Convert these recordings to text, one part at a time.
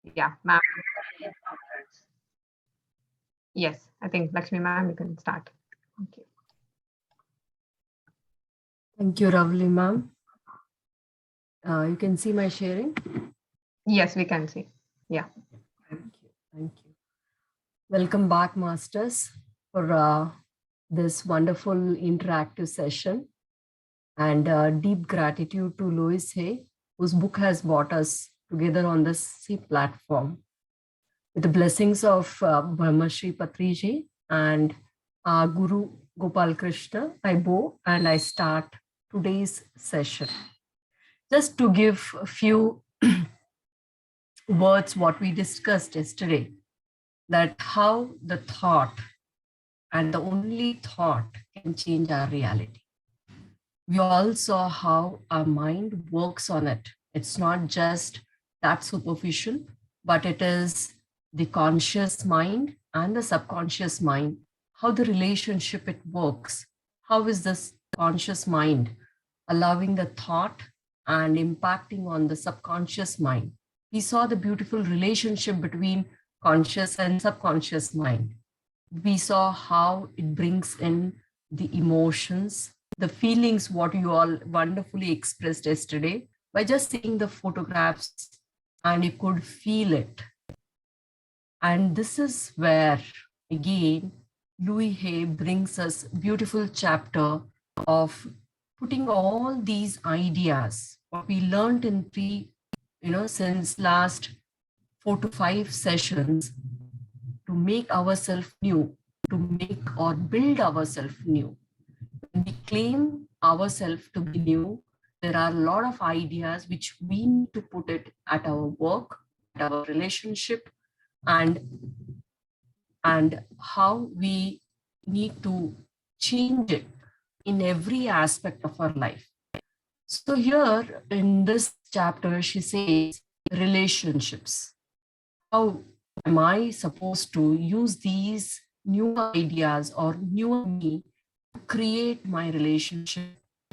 Yeah, ma'am. Yes, I think Lakshmi ma'am, you can start. Thank you. Thank you, Ravli ma'am. You can see my sharing. Yes, we can see. Yeah. Thank you. Thank you. Welcome back, masters, for this wonderful interactive session. And deep gratitude to Louis Hay, whose book has brought us together on this platform. With the blessings of Brahmashri Patriji and Guru Gopal Krishna, I bow and I start today's session. Just to give a few words, what we discussed yesterday, that how the thought and the only thought can change our reality. We all saw how our mind works on it. It's not just that superficial, but it is the conscious mind and the subconscious mind, how the relationship it works. How is this conscious mind allowing the thought and impacting on the subconscious mind? We saw the beautiful relationship between conscious and subconscious mind. We saw how it brings in the emotions, the feelings, what you all wonderfully expressed yesterday by just seeing the photographs, and you could feel it. And this is where, again, Louis Hay brings us beautiful chapter of putting all these ideas, what we learned in since last 4 to 5 sessions, to make ourselves new, to make or build ourselves new. When we claim ourselves to be new, there are a lot of ideas which we need to put it at our work, at our relationship, and how we need to change it in every aspect of our life. So here in this chapter, she says relationships. How am I supposed to use these new ideas or newer me to create my relationship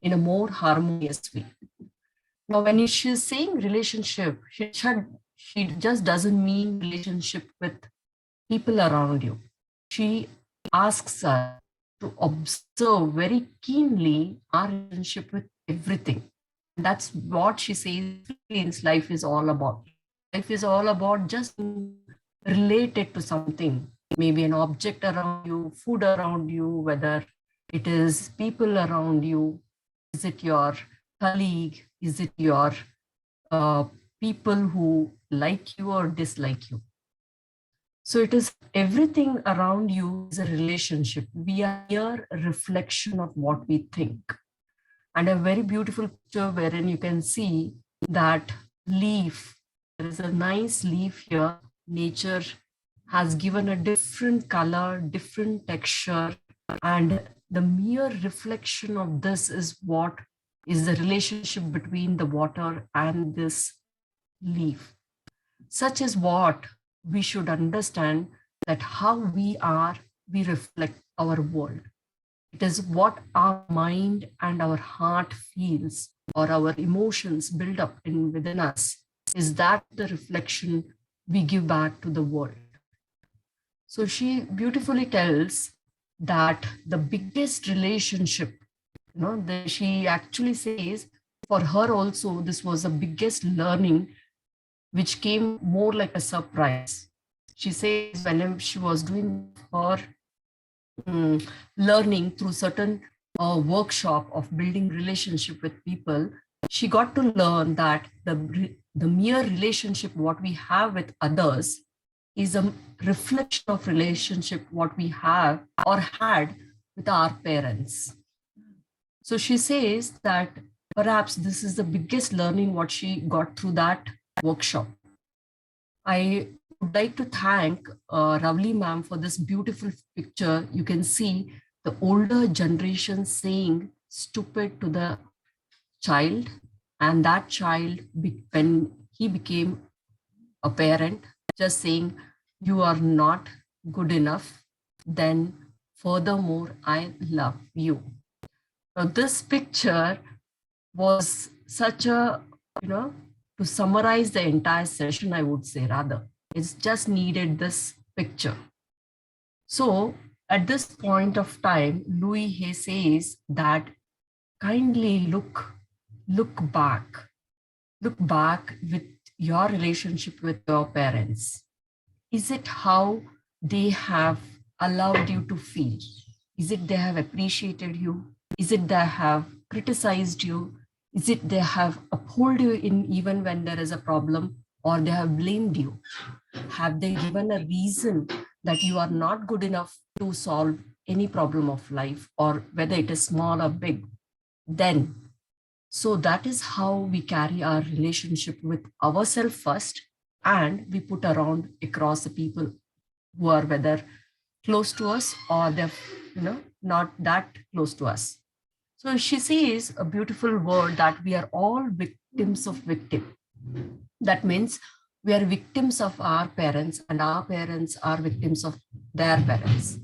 in a more harmonious way? Now, when she's saying relationship, she just doesn't mean relationship with people around you. She asks us to observe very keenly our relationship with everything. That's what she says life is all about. Life is all about just related to something, maybe an object around you, food around you, whether it is people around you, is it your colleague, is it your people who like you or dislike you. So it is everything around you is a relationship. We are here a reflection of what we think. And a very beautiful picture wherein you can see that leaf. There is a nice leaf here. Nature has given a different color, different texture, and the mere reflection of this is what is the relationship between the water and this leaf. Such is what we should understand, that how we are, we reflect our world. It is what our mind and our heart feels, or our emotions build up within us. Is that the reflection we give back to the world? So she beautifully tells that the biggest relationship, she actually says for her also, this was the biggest learning, which came more like a surprise. She says whenever she was doing her learning through certain workshop of building relationship with people, she got to learn that the mere relationship what we have with others is a reflection of relationship what we have or had with our parents. So she says that perhaps this is the biggest learning what she got through that workshop. I would like to thank Ravli ma'am for this beautiful picture. You can see the older generation saying stupid to the child, and that child, when he became a parent, just saying, you are not good enough, then furthermore, I love you. Now, this picture was such a, to summarize the entire session, I would say rather. It's just needed this picture. So at this point of time, Louis Hay says that kindly look back with your relationship with your parents. Is it how they have allowed you to feel? Is it they have appreciated you? Is it they have criticized you? Is it they have upheld you in even when there is a problem, or they have blamed you? Have they given a reason that you are not good enough to solve any problem of life, or whether it is small or big? Then, so that is how we carry our relationship with ourselves first, and we put around across the people who are whether close to us or they're not that close to us. So she says a beautiful word that we are all victims of victim. That means we are victims of our parents, and our parents are victims of their parents.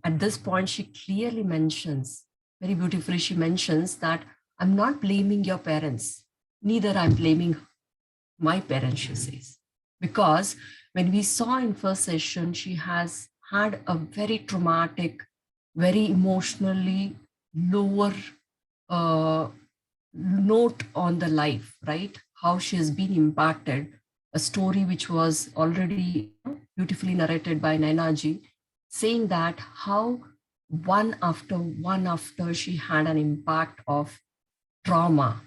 At this point, she clearly mentions, very beautifully, she mentions that I'm not blaming your parents, neither I'm blaming my parents, she says. Because when we saw in first session, she has had a very traumatic, very emotionally lower note on the life, right? How she has been impacted. A story which was already beautifully narrated by Nainaji, saying that how one after she had an impact of trauma,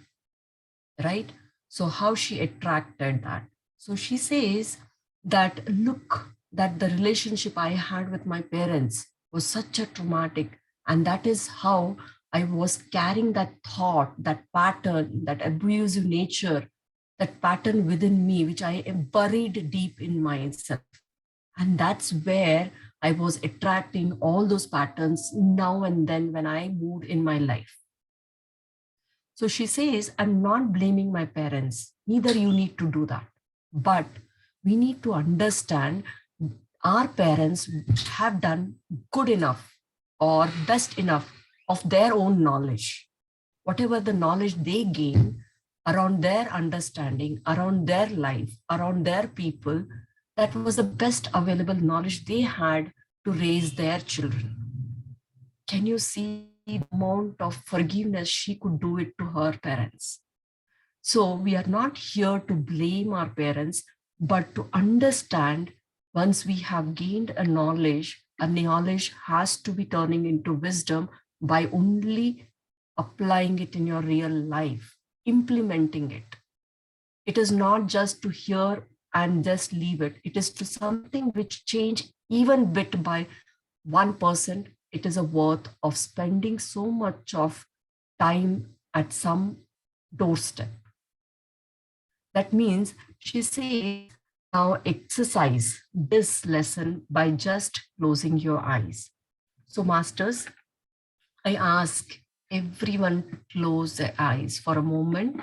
right? So how she attracted that. So she says that, look, that the relationship I had with my parents was such a traumatic, and that is how I was carrying that thought, that pattern, that abusive nature, that pattern within me, which I am buried deep in myself. And that's where I was attracting all those patterns now and then when I moved in my life. So she says, I'm not blaming my parents. Neither you need to do that. But we need to understand our parents have done good enough or best enough of their own knowledge. Whatever the knowledge they gain around their understanding, around their life, around their people, that was the best available knowledge they had to raise their children. Can you see the amount of forgiveness she could do it to her parents? So we are not here to blame our parents, but to understand once we have gained a knowledge has to be turning into wisdom by only applying it in your real life, implementing it. It is not just to hear and just leave it. It is to something which change even bit by 1%. It is a worth of spending so much of time at some doorstep. That means she says, now exercise this lesson by just closing your eyes. So masters, I ask everyone to close their eyes for a moment,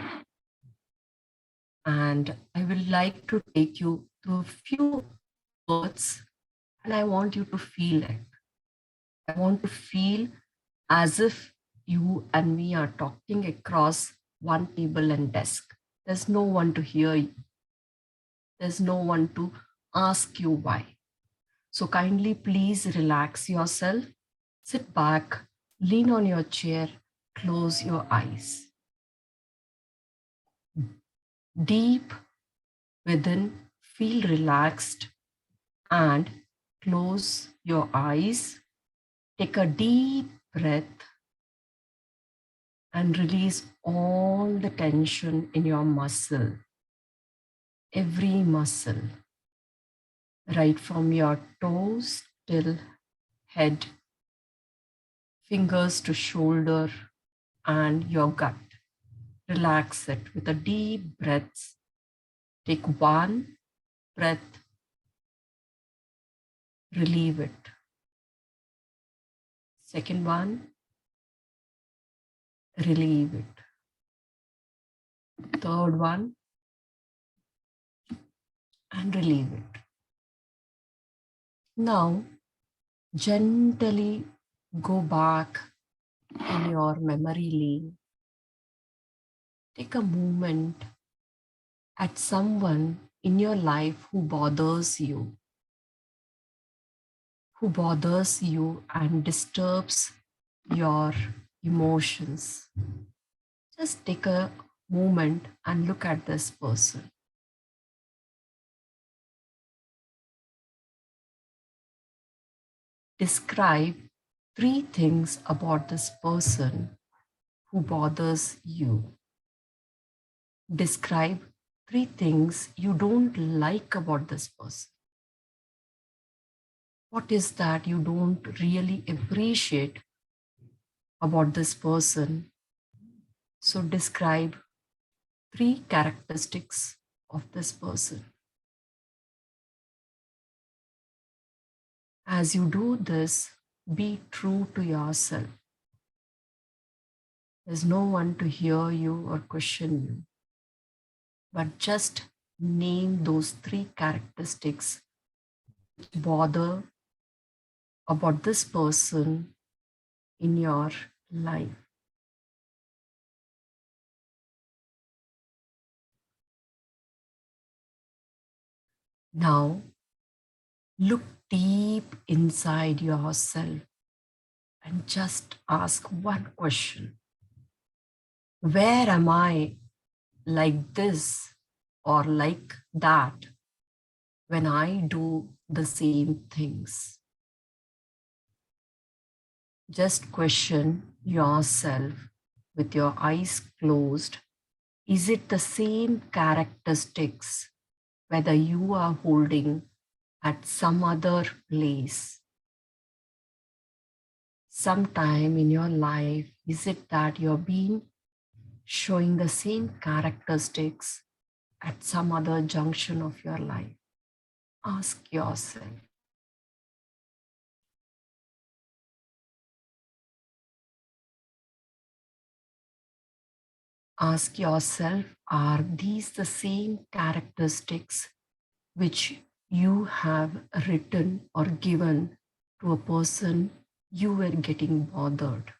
and I will like to take you to a few words, and I want you to feel it. I want to feel as if you and me are talking across one table and desk. There's no one to hear you. There's no one to ask you why. So kindly please relax yourself, sit back, lean on your chair, close your eyes. Deep within, feel relaxed and close your eyes. Take a deep breath and release all the tension in your muscle, every muscle, right from your toes till head, fingers to shoulder, and your gut. Relax it with a deep breath. Take one breath, relieve it. Second one, relieve it. Third one, and relieve it. Now, gently go back in your memory lane. Take a moment at someone in your life who bothers you, and disturbs your emotions. Just take a moment and look at this person. Describe 3 things about this person who bothers you. Describe 3 things you don't like about this person. What is that you don't really appreciate about this person? So describe 3 characteristics of this person. As you do this, be true to yourself. There's no one to hear you or question you, but just name those 3 characteristics which bother about this person in your life. Now, look deep inside yourself and just ask one question. Where am I like this or like that when I do the same things? Just question yourself with your eyes closed. Is it the same characteristics whether you are holding at some other place? Sometime in your life, is it that you're being showing the same characteristics at some other junction of your life? Ask yourself. Ask yourself, are these the same characteristics which you have written or given to a person you were getting bothered?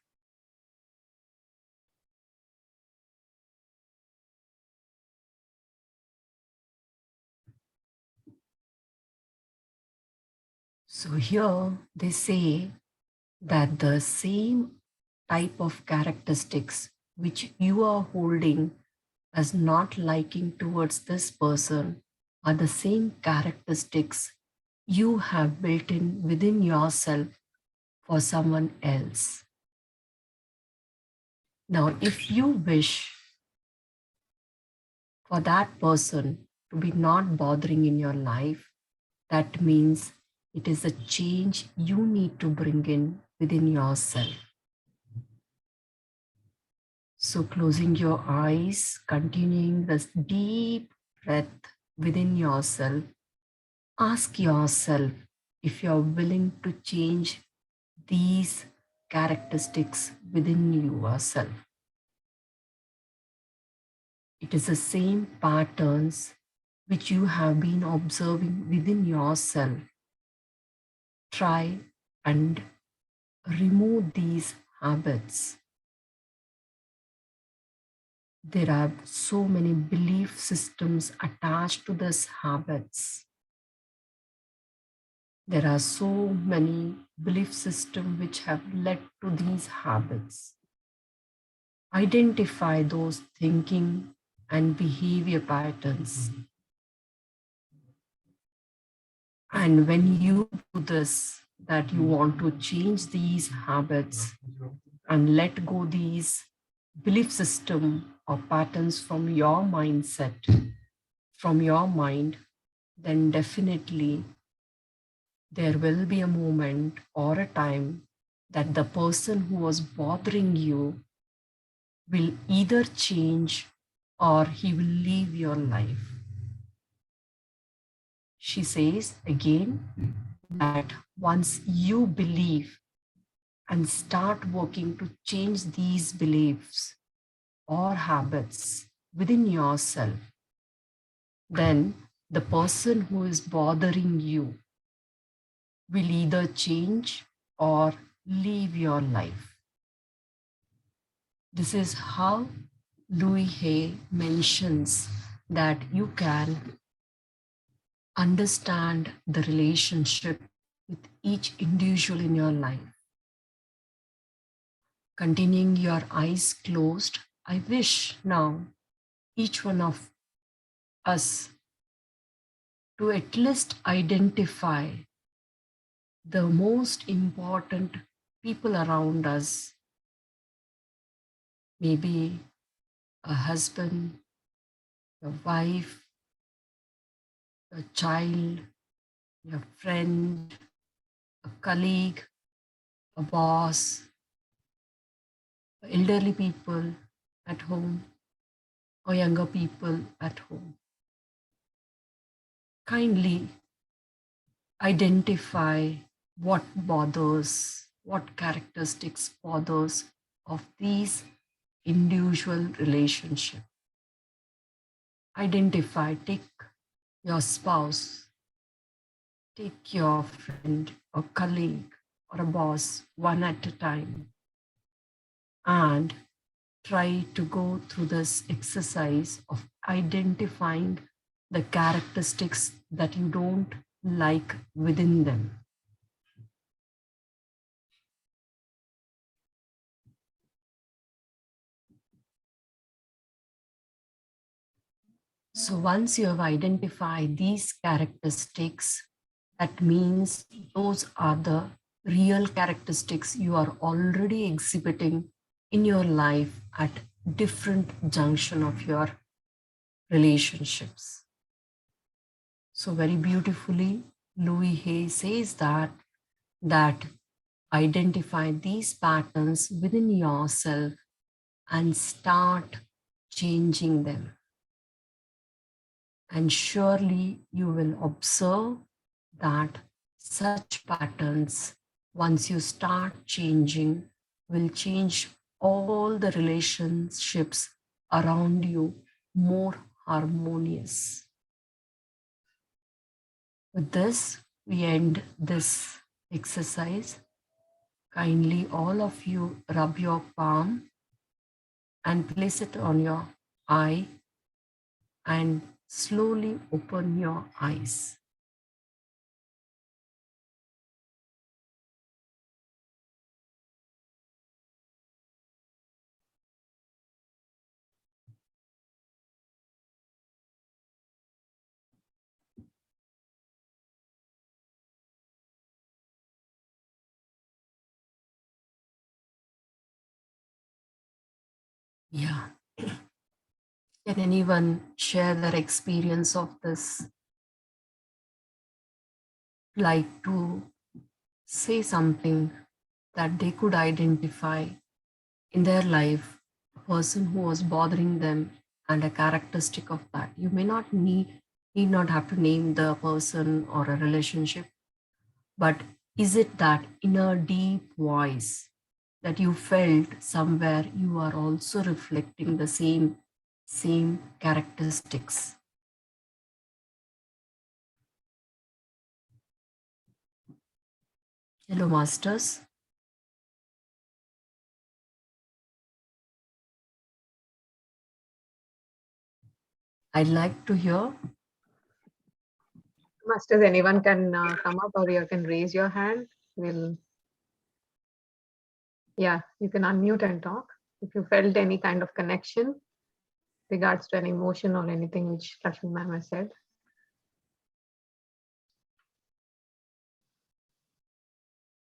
So here they say that the same type of characteristics which you are holding as not liking towards this person are the same characteristics you have built in within yourself for someone else. Now, if you wish for that person to be not bothering in your life, that means it is a change you need to bring in within yourself. So, closing your eyes, continuing this deep breath within yourself, ask yourself if you're willing to change these characteristics within yourself. It is the same patterns which you have been observing within yourself. Try and remove these habits. There are so many belief systems attached to these habits. There are so many belief systems which have led to these habits. Identify those thinking and behavior patterns. And when you do this, that you want to change these habits and let go these belief system or patterns from your mindset, from your mind, then definitely there will be a moment or a time that the person who was bothering you will either change or he will leave your life. She says again that once you believe and start working to change these beliefs or habits within yourself, then the person who is bothering you will either change or leave your life. This is how Louis Hay mentions that you can understand the relationship with each individual in your life. Continuing your eyes closed, I wish now each one of us to at least identify the most important people around us, maybe a husband, a wife, a child, your friend, a colleague, a boss, elderly people at home, or younger people at home. Kindly identify what bothers, what characteristics bothers of these individual relationship. Identify, take your spouse, take your friend or colleague or a boss one at a time, and try to go through this exercise of identifying the characteristics that you don't like within them. So once you have identified these characteristics, that means those are the real characteristics you are already exhibiting in your life at different junction of your relationships. So very beautifully, Louis Hay says that identify these patterns within yourself and start changing them. And surely you will observe that such patterns, once you start changing, will change all the relationships around you more harmonious. With this, we end this exercise. Kindly, all of you, rub your palm and place it on your eye and slowly open your eyes. Yeah. Can anyone share their experience of this? Like to say something that they could identify in their life, a person who was bothering them and a characteristic of that. You may not need not have to name the person or a relationship, but is it that inner deep voice that you felt somewhere you are also reflecting the same characteristics? Hello, masters. I'd like to hear. Masters, anyone can come up or you can raise your hand. Yeah, you can unmute and talk. If you felt any kind of connection regards to an emotion or anything which Lakshmi ma'am has said.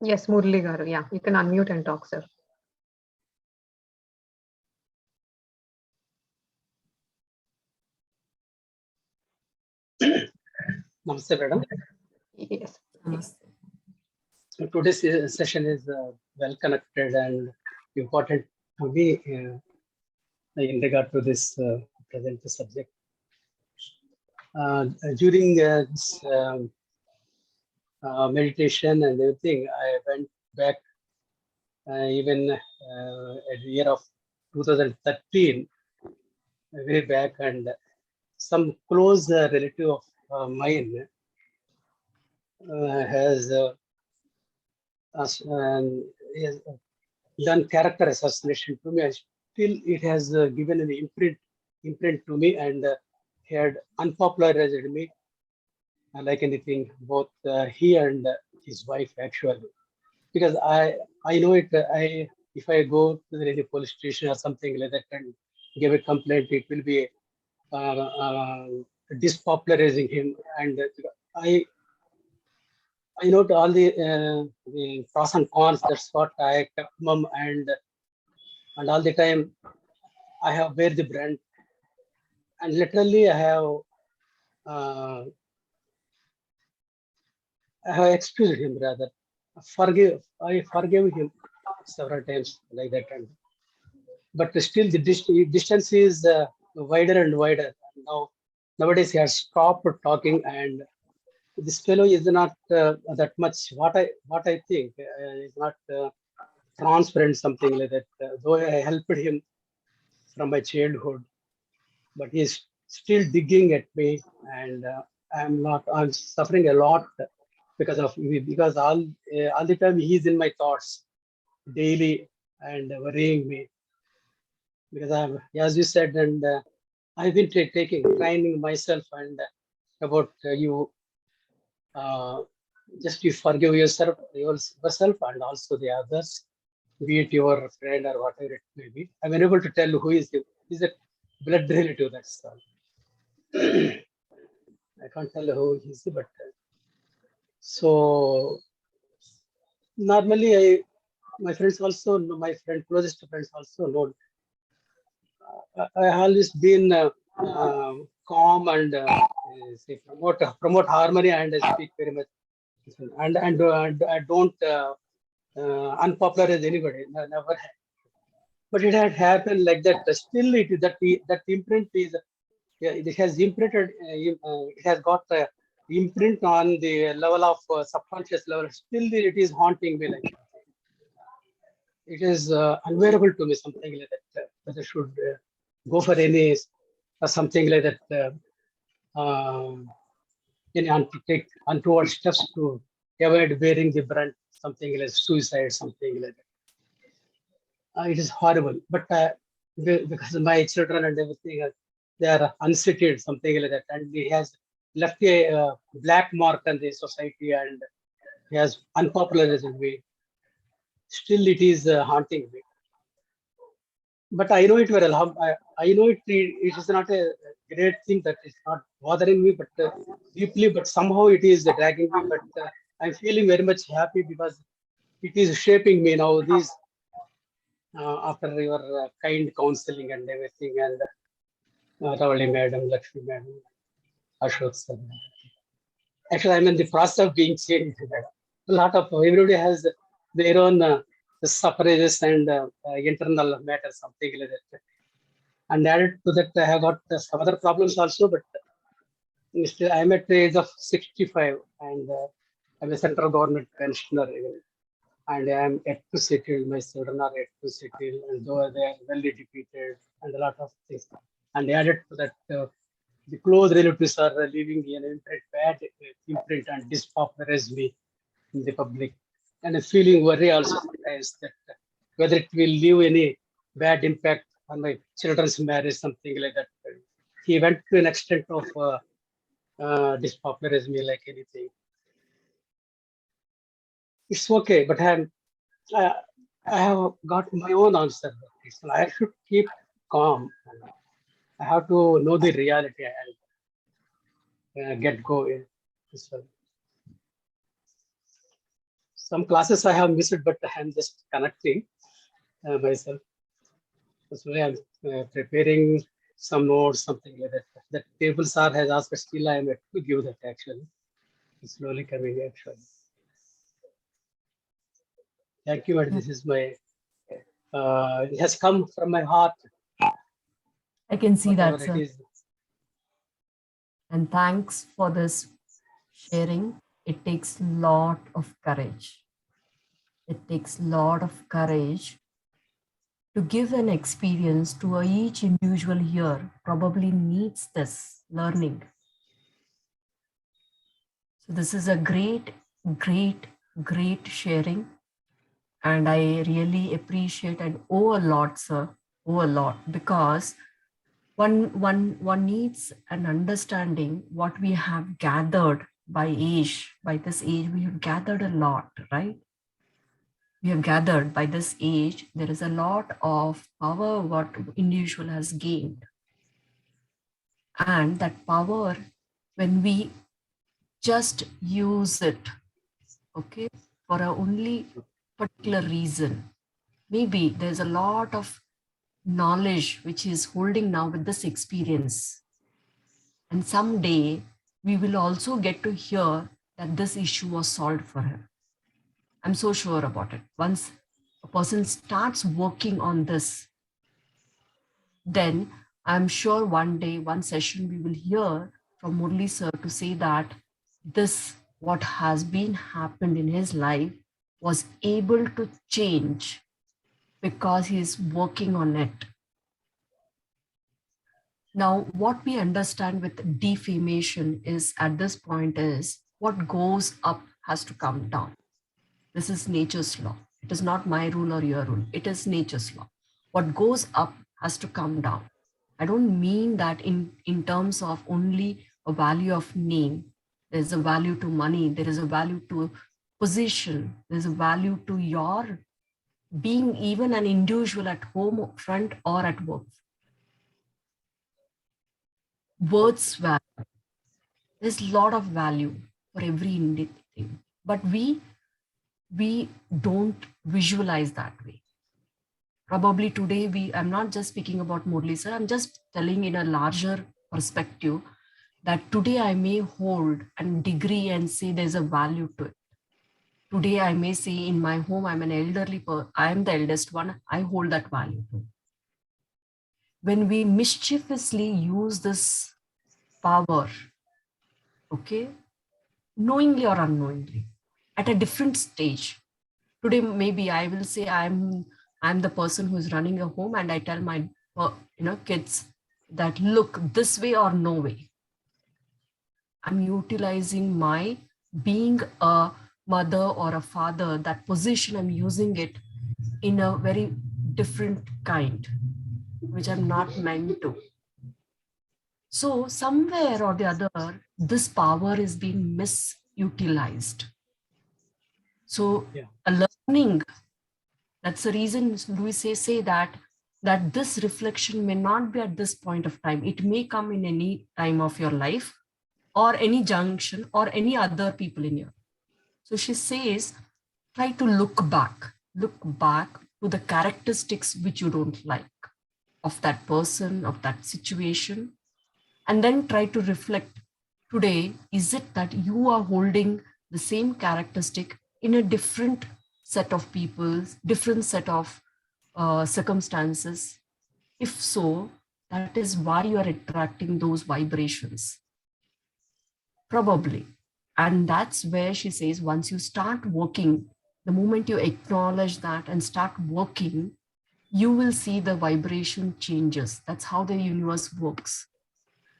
Yes, Murli Garu. Yeah, you can unmute and talk, sir. Namaste, madam. Yes. Namaste. So today's session is well connected and important to me in regard to this present subject. During this meditation and everything, I went back even at the year of 2013, way back, and some close relative of mine has is done character assassination to me. And still, it has given an imprint to me, and he had unpopularized me like anything, both he and his wife actually. Because I know it. If I go to any police station or something like that and give a complaint, it will be dispopularizing him. And I know all the pros and cons. That's what I kept mum, and all the time I have wear the brand, and literally uh, I have excused him rather. I forgave him several times like that, but still the distance is wider and wider. Nowadays he has stopped talking, and this fellow is not that much. What I think is not transparent, something like that. Though I helped him from my childhood, but he's still digging at me, and I'm suffering a lot because all the time he's in my thoughts daily and worrying me because as you said, and I've been taking training myself and about you just you forgive yourself and also the others, be it your friend or whatever it may be. I'm unable to tell who is a blood relative. That's all. I can't tell who he is, but so normally my friends also know, my closest friends also know. I always been calm and say promote harmony and speak very much and I don't unpopular as anybody. Never. But it had happened like that. Still, that imprint is yeah, it has imprinted. It has got imprint on the level of subconscious level. Still, it is haunting me. Like it is unbearable to me. Something like that. Whether I should go for any something like that. Take untoward steps to avoid bearing the brunt. Something like suicide. Something like that. It is horrible, but because my children and everything, they are unsettled, something like that, and he has left a black mark on the society, and he has unpopularized me. Still, it is haunting me. But I know it very well. I know it is not a great thing that is not bothering me, but deeply. But somehow it is dragging me. But I'm feeling very much happy because it is shaping me now. These after your kind counseling and everything, and Ravali Madam, Lakshmi Madam, Ashok sir. Actually, I'm in the process of being changed. A lot of everybody has their own sufferings and internal matters, something like that. And added to that, I have got some other problems also, but still I'm at the age of 65 and I'm a central government pensioner. And I am yet to settle. My children are yet to settle, and though they are well educated and a lot of things. And added to that, the close relatives are leaving an imprint, bad imprint, and dispopularize me in the public. And I'm feeling worry also sometimes that whether it will leave any bad impact on my children's marriage, something like that. He went to an extent of dispopularize me like anything. It's okay, but I, I have got my own answer. So I should keep calm. I have to know the reality and get going. So some classes I have missed, but I'm just connecting myself. So I'm preparing some notes, something like that. The table sir has asked, still I am yet to give that actually. It's slowly coming actually. Thank you, madam. This is my, it has come from my heart. I can see that, Whatever sir. it is. And thanks for this sharing. It takes a lot of courage. It takes a lot of courage to give an experience to each individual here probably needs this learning. So this is a great, great, great sharing. And I really appreciate and owe a lot, sir, owe a lot, because one needs an understanding what we have gathered by age. By this age, we have gathered a lot, right? We have gathered by this age, there is a lot of power what individual has gained. And that power, when we just use it, okay, for a only particular reason, maybe there's a lot of knowledge which is holding now with this experience. And someday we will also get to hear that this issue was solved for him. I'm so sure about it. Once a person starts working on this, then I'm sure one day, one session, we will hear from Murli sir to say that this, what has been happened in his life, was able to change because he is working on it. Now, what we understand with defamation is at this point is what goes up has to come down. This is nature's law. It is not my rule or your rule. It is nature's law. What goes up has to come down. I don't mean that in terms of only a value of name. There's a value to money. There is a value to position. There's a value to your being even an individual at home front or at work. Words value. There's a lot of value for every thing, but we don't visualize that way. Probably today I'm not just speaking about Murli sir, I'm just telling in a larger perspective that today I may hold a degree and say there's a value to it. Today I may say in my home, I'm an elderly person, I am the eldest one, I hold that value too. When we mischievously use this power, okay, knowingly or unknowingly, at a different stage. Today, maybe I will say I'm the person who's running a home, and I tell my kids that look this way or no way. I'm utilizing my being a mother or a father, that position, I'm using it in a very different kind, which I'm not meant to. So somewhere or the other, this power is being misutilized. So a learning, that's the reason Louis say that this reflection may not be at this point of time. It may come in any time of your life or any junction or any other people in your. So she says, try to look back to the characteristics which you don't like of that person, of that situation, and then try to reflect today, is it that you are holding the same characteristic in a different set of people, different set of circumstances? If so, that is why you are attracting those vibrations. Probably. And that's where she says, once you start working, the moment you acknowledge that and start working, you will see the vibration changes. That's how the universe works.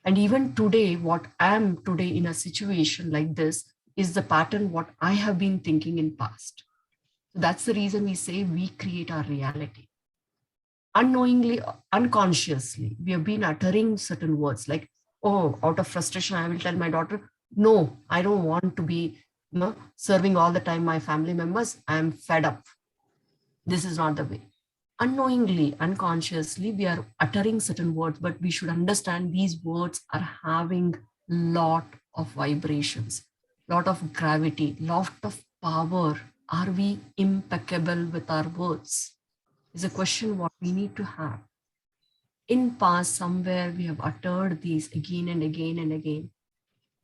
And even today, what I am today in a situation like this is the pattern what I have been thinking in past. So that's the reason we say we create our reality. Unknowingly, unconsciously, we have been uttering certain words like, oh, out of frustration, I will tell my daughter, no, I don't want to be serving all the time my family members. I'm fed up. This is not the way. Unknowingly, unconsciously, we are uttering certain words, but we should understand these words are having lot of vibrations, lot of gravity, lot of power. Are we impeccable with our words? Is a question what we need to have. In past, somewhere we have uttered these again and again and again,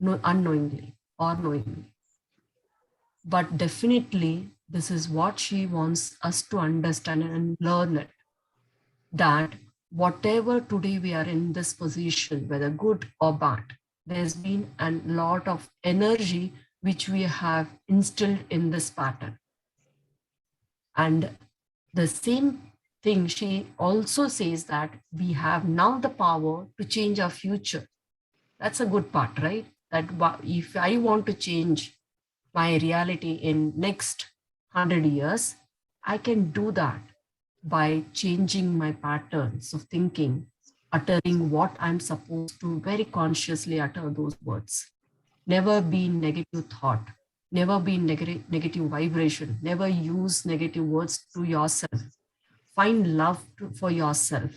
unknowingly or knowingly. But definitely, this is what she wants us to understand and learn it. That whatever today we are in this position, whether good or bad, there's been a lot of energy which we have instilled in this pattern. And the same thing, she also says that we have now the power to change our future. That's a good part, right? That if I want to change my reality in next 100 years, I can do that by changing my patterns of thinking, uttering what I'm supposed to very consciously utter those words. Never be in negative thought, never be in negative vibration, never use negative words to yourself. Find love for yourself.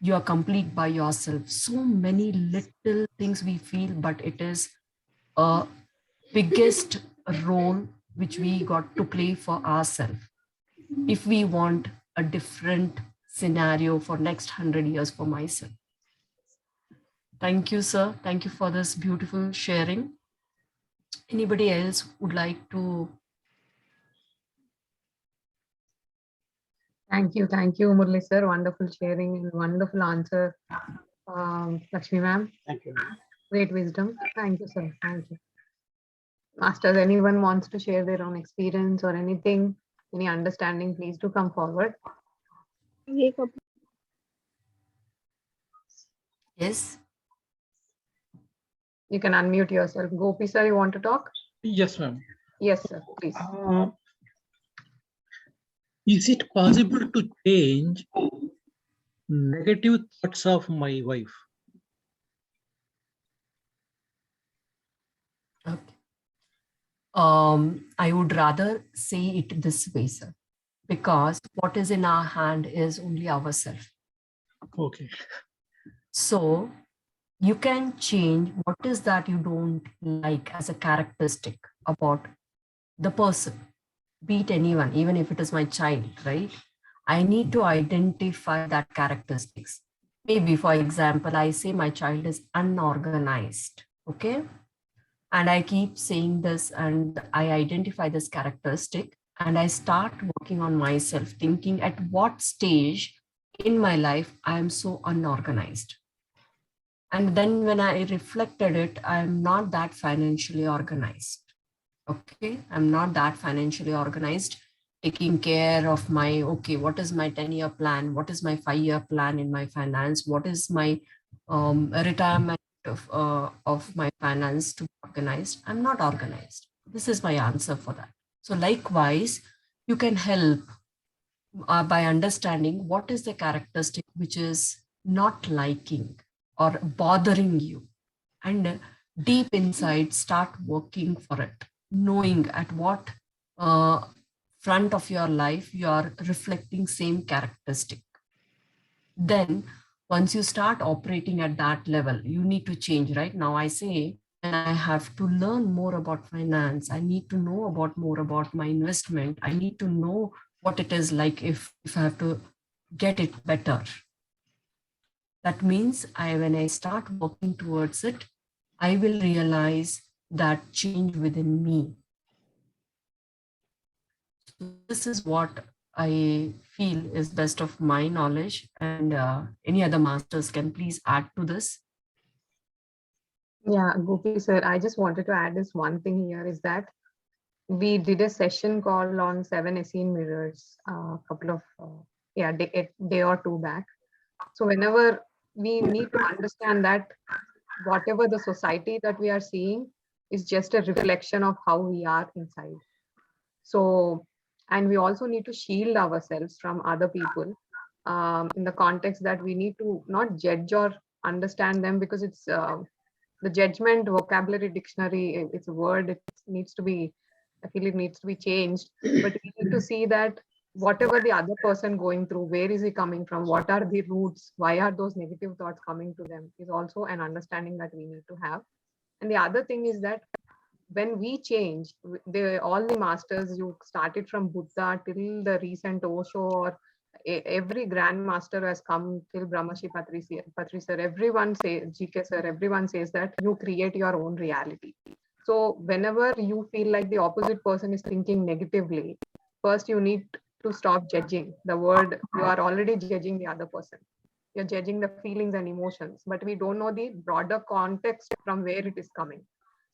You are complete by yourself. So many little things we feel, but it is a biggest role which we got to play for ourselves if we want a different scenario for next 100 years for myself. Thank you, sir. Thank you for this beautiful sharing. Anybody else would like to? Thank you, Murli sir. Wonderful sharing and wonderful answer, Lakshmi ma'am. Thank you. Great wisdom. Thank you, sir. Thank you. Masters, anyone wants to share their own experience or anything, any understanding, please do come forward. Yes. You can unmute yourself. Gopi sir, you want to talk? Yes, ma'am. Yes, sir, please. Is it possible to change negative thoughts of my wife? Okay. I would rather say it this way, sir, because what is in our hand is only ourselves. Okay. So you can change what is that you don't like as a characteristic about the person, be it anyone, even if it is my child, right? I need to identify that characteristics. Maybe, for example, I say my child is unorganized, okay? And I keep saying this and I identify this characteristic and I start working on myself, thinking at what stage in my life I am so unorganized. And then when I reflected it, I'm not that financially organized. Okay, I'm not that financially organized, taking care of my, okay, what is my 10-year plan? What is my 5-year plan in my finance? What is my retirement of my finance to be organized? I'm not organized. This is my answer for that. So likewise, you can help by understanding what is the characteristic which is not liking or bothering you, and deep inside start working for it, knowing at what front of your life you are reflecting same characteristic. Then once you start operating at that level, you need to change. Right now I say, when I have to learn more about finance, I need to know about more about my investment, I need to know what it is like if I have to get it better. That means when I start working towards it, I will realize that change within me. So this is what I feel is best of my knowledge, and any other masters can please add to this. Yeah, Gopi sir, I just wanted to add this one thing here is that we did a session call on 7 Essene mirrors a couple of day or two back. So whenever we need to understand that whatever the society that we are seeing is just a reflection of how we are inside. So, and we also need to shield ourselves from other people in the context that we need to not judge or understand them, because it's the judgment vocabulary dictionary, it's a word, it needs to be, I feel it needs to be changed. But we need to see that whatever the other person going through, where is he coming from, what are the roots, why are those negative thoughts coming to them, is also an understanding that we need to have. And the other thing is that when we change, all the masters, you started from Buddha till the recent Osho, or every grandmaster has come till Brahmashi Patri sir, everyone says, GK sir, everyone says that you create your own reality. So whenever you feel like the opposite person is thinking negatively, first you need to stop judging the word. You are already judging the other person. You're judging the feelings and emotions, but we don't know the broader context from where it is coming.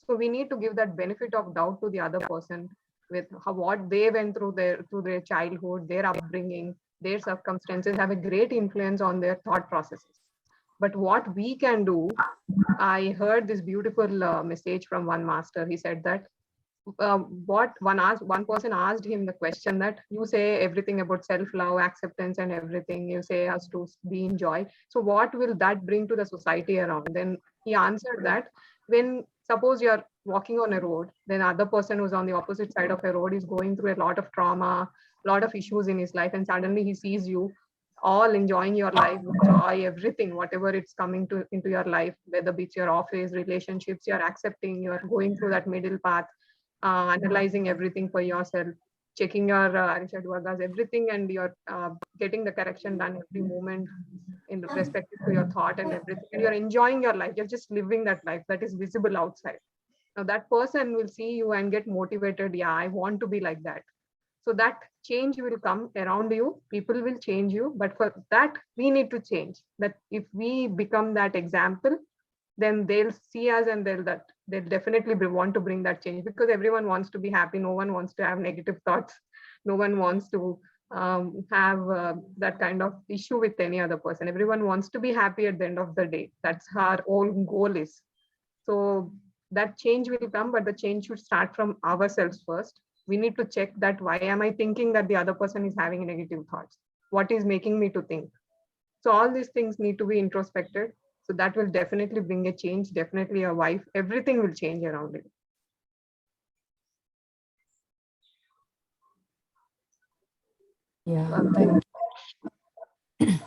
So we need to give that benefit of doubt to the other person with what they went through their childhood, their upbringing, their circumstances have a great influence on their thought processes. But what we can do, I heard this beautiful message from one master. He said that what one person asked him the question that you say everything about self-love, acceptance and everything, you say us to be in joy, so what will that bring to the society around? Then he answered that when suppose you're walking on a road, then other person who's on the opposite side of a road is going through a lot of trauma, a lot of issues in his life, and suddenly he sees you all enjoying your life with joy, everything, whatever it's coming to into your life, whether it's your office, relationships, you're accepting, you're going through that middle path, analyzing everything for yourself, checking your everything, and you're getting the correction done every moment in respect to your thought and everything. And you're enjoying your life. You're just living that life that is visible outside. Now that person will see you and get motivated. Yeah, I want to be like that. So that change will come around you. People will change you. But for that, we need to change. That if we become that example, then they'll see us and they'll definitely want to bring that change, because everyone wants to be happy. No one wants to have negative thoughts. No one wants to have that kind of issue with any other person. Everyone wants to be happy at the end of the day. That's our own goal is. So that change will come, but the change should start from ourselves first. We need to check that why am I thinking that the other person is having negative thoughts? What is making me to think? So all these things need to be introspected. So that will definitely bring a change, definitely a wife, everything will change around it. Yeah, thank you.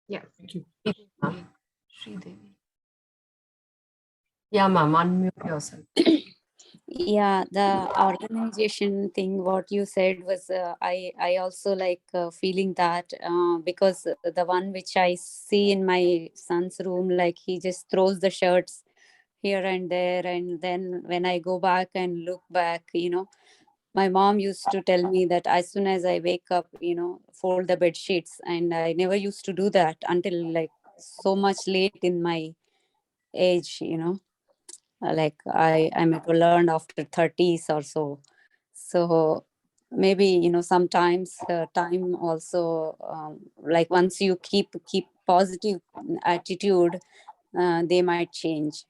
Yeah. Thank you. Sridevi. Yeah, ma'am, unmute yourself. Yeah, the organization thing, what you said was, I also like feeling that, because the one which I see in my son's room, like he just throws the shirts here and there, and then when I go back and look back, my mom used to tell me that as soon as I wake up, fold the bed sheets, and I never used to do that until like so much late in my age, like I'm to learn after 30s or so. So maybe, sometimes time also, like once you keep positive attitude, they might change.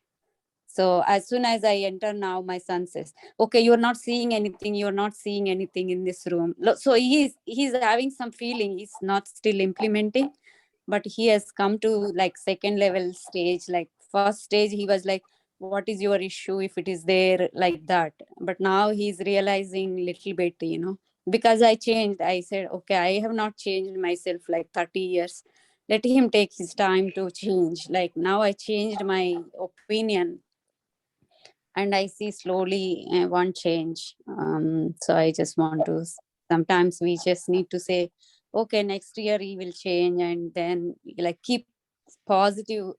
So as soon as I enter now, my son says, okay, you're not seeing anything, you're not seeing anything in this room. So he's having some feeling, he's not still implementing, but he has come to like second level stage. Like first stage he was like, what is your issue if it is there, like that. But now he's realizing little bit, because I changed. I said, okay, I have not changed myself like 30 years, let him take his time to change. Like now I changed my opinion, and I see slowly one change. So I just want to, sometimes we just need to say, okay, next year he will change, and then like keep positive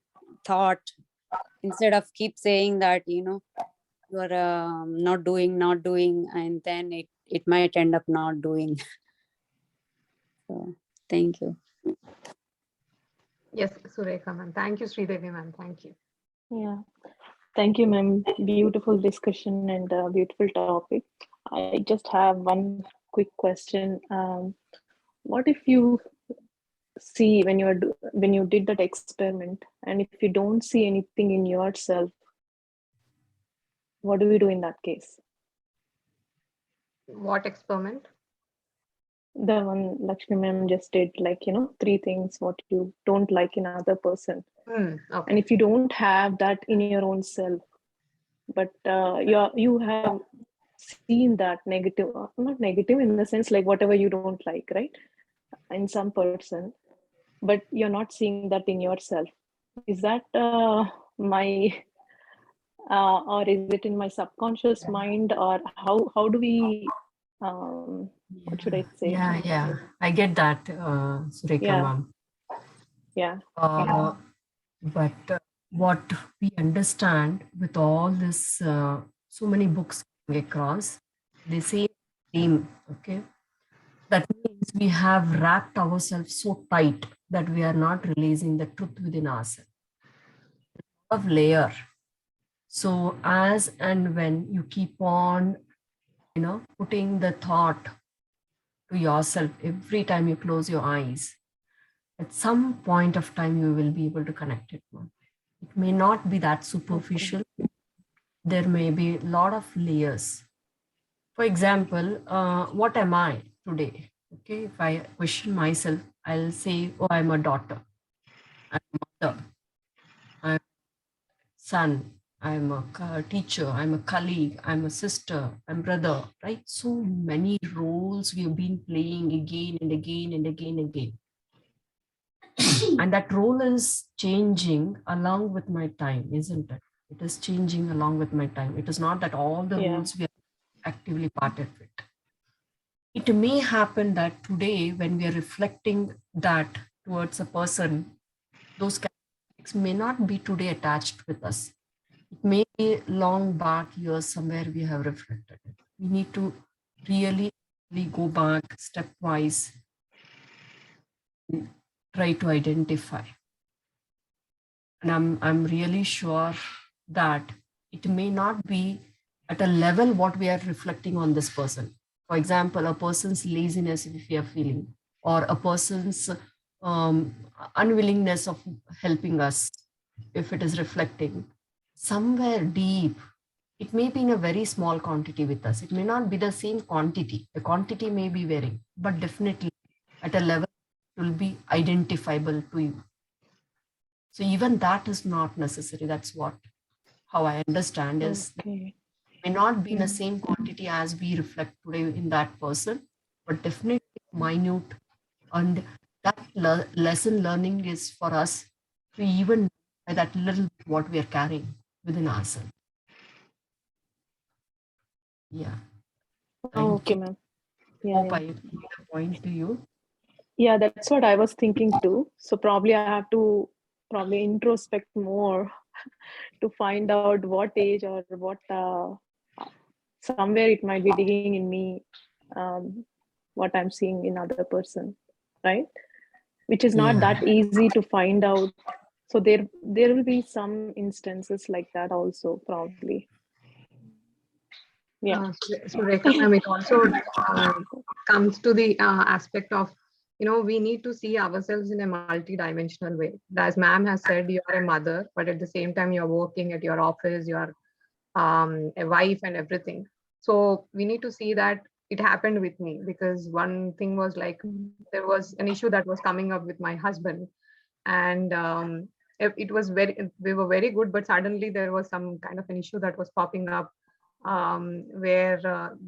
thought instead of keep saying that, you are not doing, and then it might end up not doing. So thank you. Yes, Surekha ma'am. Thank you, Sridevi ma'am. Thank you. Yeah, thank you, ma'am. Beautiful discussion and beautiful topic. I just have one quick question. What if you see when you did that experiment, and if you don't see anything in yourself, what do we do in that case? What experiment? The one Lakshmi ma'am just did, like, 3 things what you don't like in another person. And Okay. if you don't have that in your own self, but you have seen that negative, not negative in the sense like whatever you don't like, right, in some person, but you're not seeing that in yourself. Is that my or is it in my subconscious mind, or how do we what should I say? Yeah. I get that, Surekha Yeah, ma'am. yeah, But what we understand with all this, so many books coming across, they say same, okay? That means we have wrapped ourselves so tight that we are not releasing the truth within ourselves. Of layer. So as and when you keep on, putting the thought to yourself every time you close your eyes, at some point of time you will be able to connect it. It may not be that superficial. There may be a lot of layers For example, what am I today? Okay, if I question myself, I'll say, oh, I'm a daughter, I'm a mother, I'm a son, I'm a teacher, I'm a colleague, I'm a sister, I'm brother, right? So many roles we have been playing again and again and again and again. And that role is changing along with my time, isn't it? It is changing along with my time. It is not that all the Yeah. roles we are actively parted with. It may happen that today, when we are reflecting that towards a person, those characteristics may not be today attached with us. It may be long back years somewhere we have reflected it. We need to really go back stepwise, and try to identify. And I'm really sure that it may not be at a level what we are reflecting on this person. For example, a person's laziness, if we are feeling, or a person's unwillingness of helping us, if it is reflecting somewhere deep, it may be in a very small quantity with us. It may not be the same quantity. The quantity may be varying, but definitely at a level it will be identifiable to you. So even that is not necessary. That's what how I understand is Okay. may not be in the same quantity as we reflect today in that person, but definitely minute. And that lesson learning is for us to even by that little bit what we are carrying within ourselves. Yeah. Oh, Thank okay, you. ma'am. Yeah, Hope yeah. I made a point to you. Yeah, that's what I was thinking too. So probably I have to probably introspect more to find out what age or what somewhere it might be digging in me, what I'm seeing in other person, right? Which is not Yeah. that easy to find out. So there will be some instances like that also probably. Yeah. So Rekha ma'am, it also comes to the aspect of, we need to see ourselves in a multi-dimensional way. As ma'am has said, you are a mother, but at the same time, you're working at your office, you're a wife and everything. So we need to see that it happened with me, because one thing was like, there was an issue that was coming up with my husband, and it was we were very good, but suddenly there was some kind of an issue that was popping up, where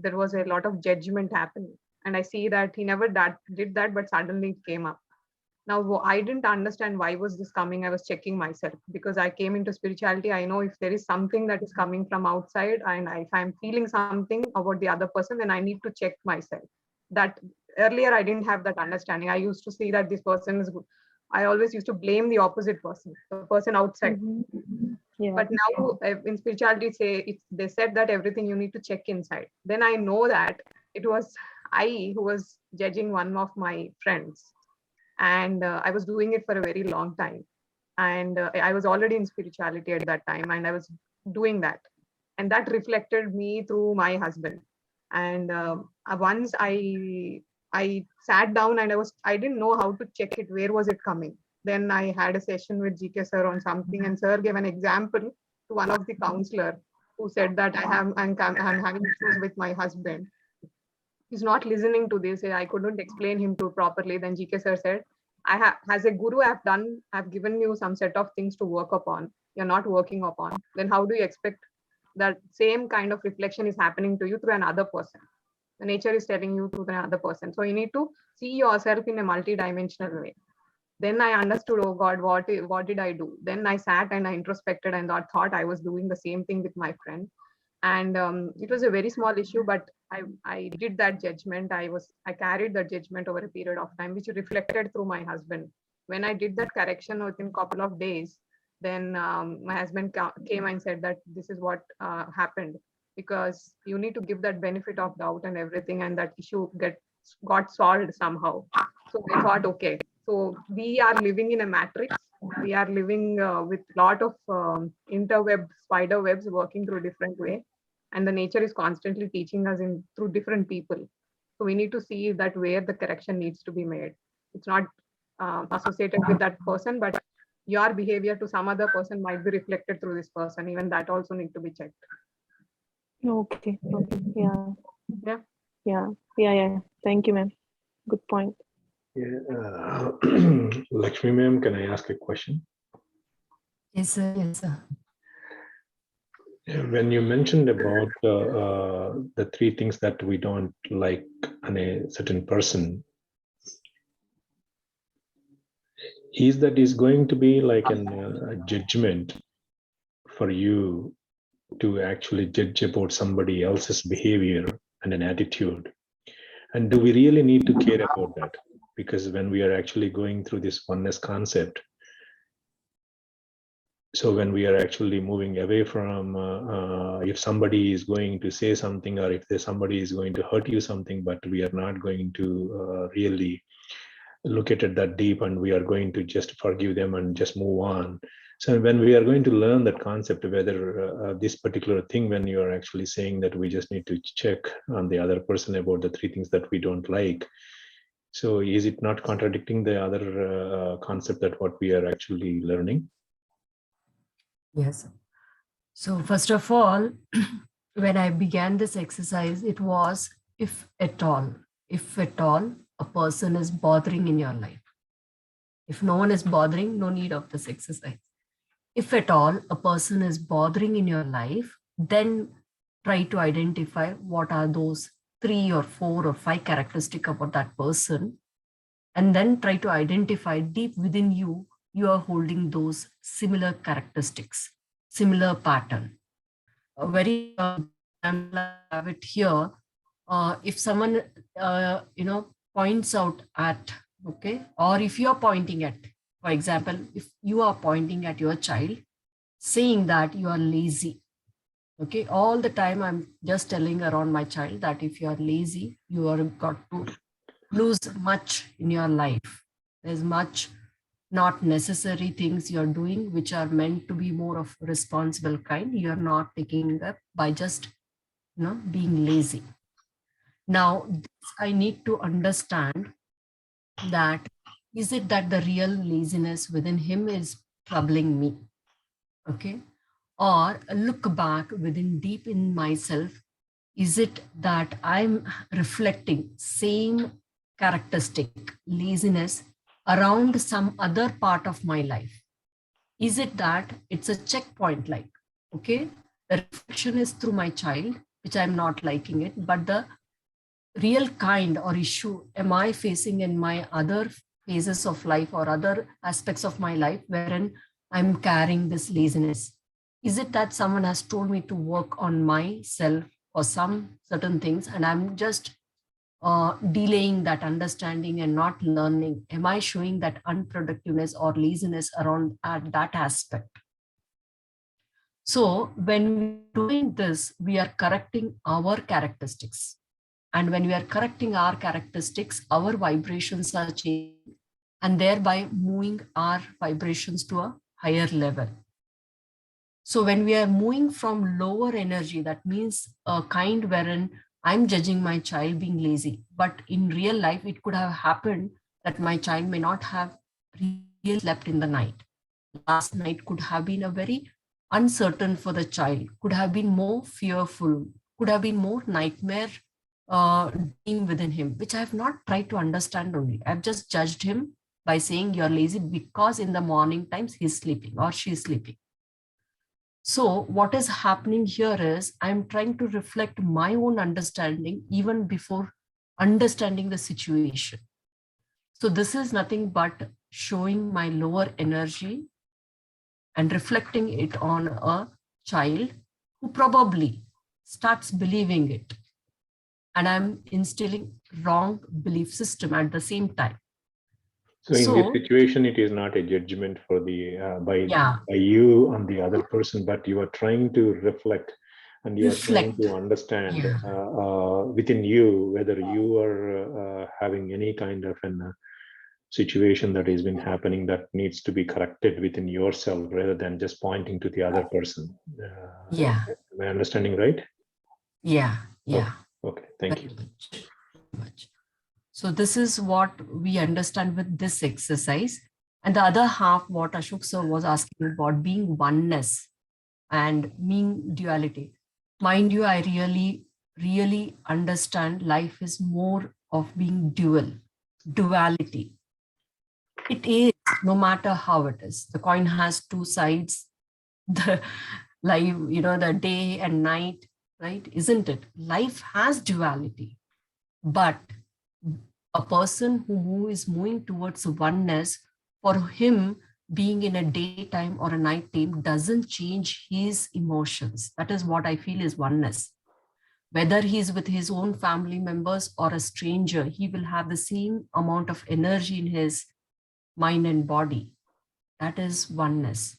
there was a lot of judgment happening, and I see that he never did that, but suddenly it came up. Now I didn't understand why was this coming. I was checking myself, because I came into spirituality. I know if there is something that is coming from outside, and if I'm feeling something about the other person, then I need to check myself. That earlier I didn't have that understanding. I used to see that this person is good. I always used to blame the opposite person, the person outside. Yeah. But now in spirituality, they said that everything you need to check inside. Then I know that it was I who was judging one of my friends, and I was doing it for a very long time. And I was already in spirituality at that time, and I was doing that, and that reflected me through my husband. And once I sat down, and I didn't know how to check it, where was it coming. Then I had a session with GK sir on something, and sir gave an example to one of the counselor, who said that I'm having issues with my husband. He's not listening to this. I couldn't explain him to properly. Then GK sir said, as a guru, I've given you some set of things to work upon. You're not working upon. Then how do you expect that same kind of reflection is happening to you through another person? The nature is telling you through another person. So you need to see yourself in a multi-dimensional way. Then I understood, oh God, what did I do? Then I sat and I introspected, and I thought I was doing the same thing with my friend. And it was a very small issue, but I did that judgment. I carried that judgment over a period of time, which reflected through my husband. When I did that correction within a couple of days, then my husband came and said that this is what happened, because you need to give that benefit of doubt and everything, and that issue got solved somehow. So I thought, okay, so we are living in a matrix. We are living with lot of interweb spider webs working through different way, and the nature is constantly teaching us in through different people. So we need to see that where the correction needs to be made. It's not associated with that person, but your behavior to some other person might be reflected through this person. Even that also need to be checked. Okay. Okay. Yeah. Yeah. Yeah. Thank you, ma'am. Good point. Yeah, Lakshmi ma'am, can I ask a question? Yes, sir. Yes, sir. When you mentioned about the three things that we don't like in a certain person, is going to be like a judgment for you to actually judge about somebody else's behavior and an attitude? And do we really need to care about that? Because when we are actually going through this oneness concept, so when we are actually moving away from if somebody is going to say something, or if there's somebody is going to hurt you something, but we are not going to really look at it that deep, and we are going to just forgive them and just move on. So when we are going to learn that concept, whether this particular thing, when you are actually saying that we just need to check on the other person about the three things that we don't like, so is it not contradicting the other concept that what we are actually learning? Yes. So first of all, when I began this exercise, it was if at all a person is bothering in your life. If no one is bothering, no need of this exercise. If at all a person is bothering in your life, then try to identify what are those 3 or 4 or 5 characteristics about that person, and then try to identify deep within you, you are holding those similar characteristics, similar pattern. A very example I have it here. If someone points out at, okay, or if you are pointing at, for example, if you are pointing at your child saying that you are lazy, okay, all the time I'm just telling around my child that if you are lazy, you are got to lose much in your life. There's much not necessary things you're doing which are meant to be more of responsible kind, you're not taking up by just being lazy. Now this I need to understand, that is it that the real laziness within him is troubling me, okay, or look back within deep in myself, is it that I'm reflecting same characteristic laziness around some other part of my life? Is it that it's a checkpoint, like, okay, the reflection is through my child, which I'm not liking it, but the real kind or issue am I facing in my other phases of life or other aspects of my life wherein I'm carrying this laziness? Is it that someone has told me to work on myself or some certain things, and I'm just delaying that understanding and not learning? Am I showing that unproductiveness or laziness around at that aspect? So when we're doing this, we are correcting our characteristics. And when we are correcting our characteristics, our vibrations are changing, and thereby moving our vibrations to a higher level. So when we are moving from lower energy, that means a kind wherein I'm judging my child being lazy, but in real life, it could have happened that my child may not have really slept in the night. Last night could have been a very uncertain for the child, could have been more fearful, could have been more nightmare dream within him, which I have not tried to understand only. I've just judged him by saying you're lazy because in the morning times he's sleeping or she's sleeping. So what is happening here is I'm trying to reflect my own understanding even before understanding the situation. So this is nothing but showing my lower energy and reflecting it on a child who probably starts believing it. And I'm instilling wrong belief system at the same time. So in this situation, it is not a judgment for the by you on the other person, but you are trying to reflect, and you are trying to understand within you whether you are having any kind of an situation that has been happening that needs to be corrected within yourself, rather than just pointing to the other person. Am I understanding right? Yeah. Okay. Thank you. Much. So this is what we understand with this exercise. And the other half, what Ashok sir was asking about, being oneness and being duality. Mind you, I really really understand life is more of being duality. It is, no matter how it is. The coin has two sides, the life, the day and night, right? Isn't it? Life has duality, but a person who is moving towards oneness, for him, being in a daytime or a night time doesn't change his emotions. That is what I feel is oneness. Whether he's with his own family members or a stranger, he will have the same amount of energy in his mind and body. That is oneness.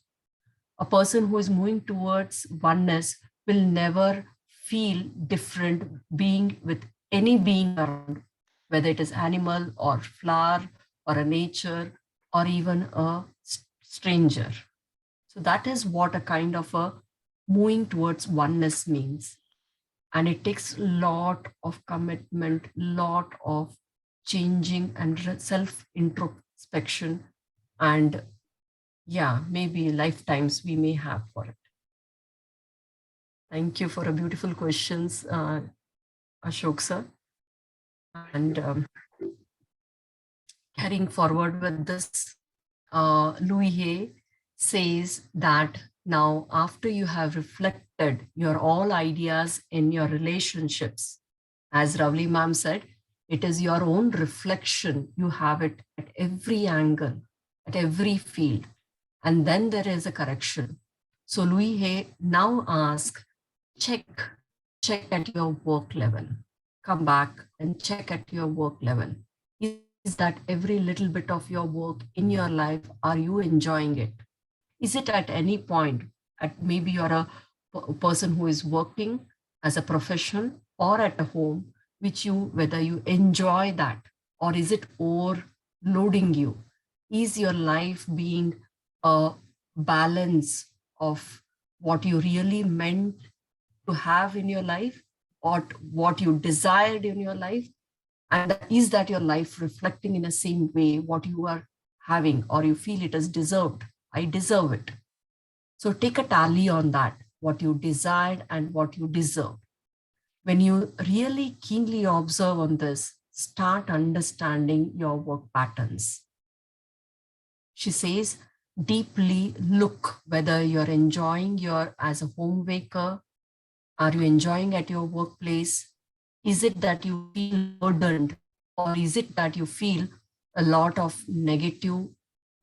A person who is moving towards oneness will never feel different being with any being around, whether it is animal or flower or a nature or even a stranger. So that is what a kind of a moving towards oneness means. And it takes a lot of commitment, lot of changing and self introspection, and yeah, maybe lifetimes we may have for it. Thank you for a beautiful questions, Ashok sir. And carrying forward with this, Louis Hay says that now after you have reflected your all ideas in your relationships, as Ravli ma'am said, it is your own reflection. You have it at every angle, at every field. And then there is a correction. So Louis Hay now asks, check at your work level. Come back and check at your work level. Is that every little bit of your work in your life, are you enjoying it? Is it at any point, at maybe you're a person who is working as a profession or at a home, whether you enjoy that, or is it overloading you? Is your life being a balance of what you really meant to have in your life, or what you desired in your life? And is that your life reflecting in the same way what you are having, or you feel it is deserved? I deserve it. So take a tally on that, what you desired and what you deserve. When you really keenly observe on this, start understanding your work patterns. She says, deeply look whether you're enjoying as a homemaker. Are you enjoying at your workplace? Is it that you feel burdened, or is it that you feel a lot of negative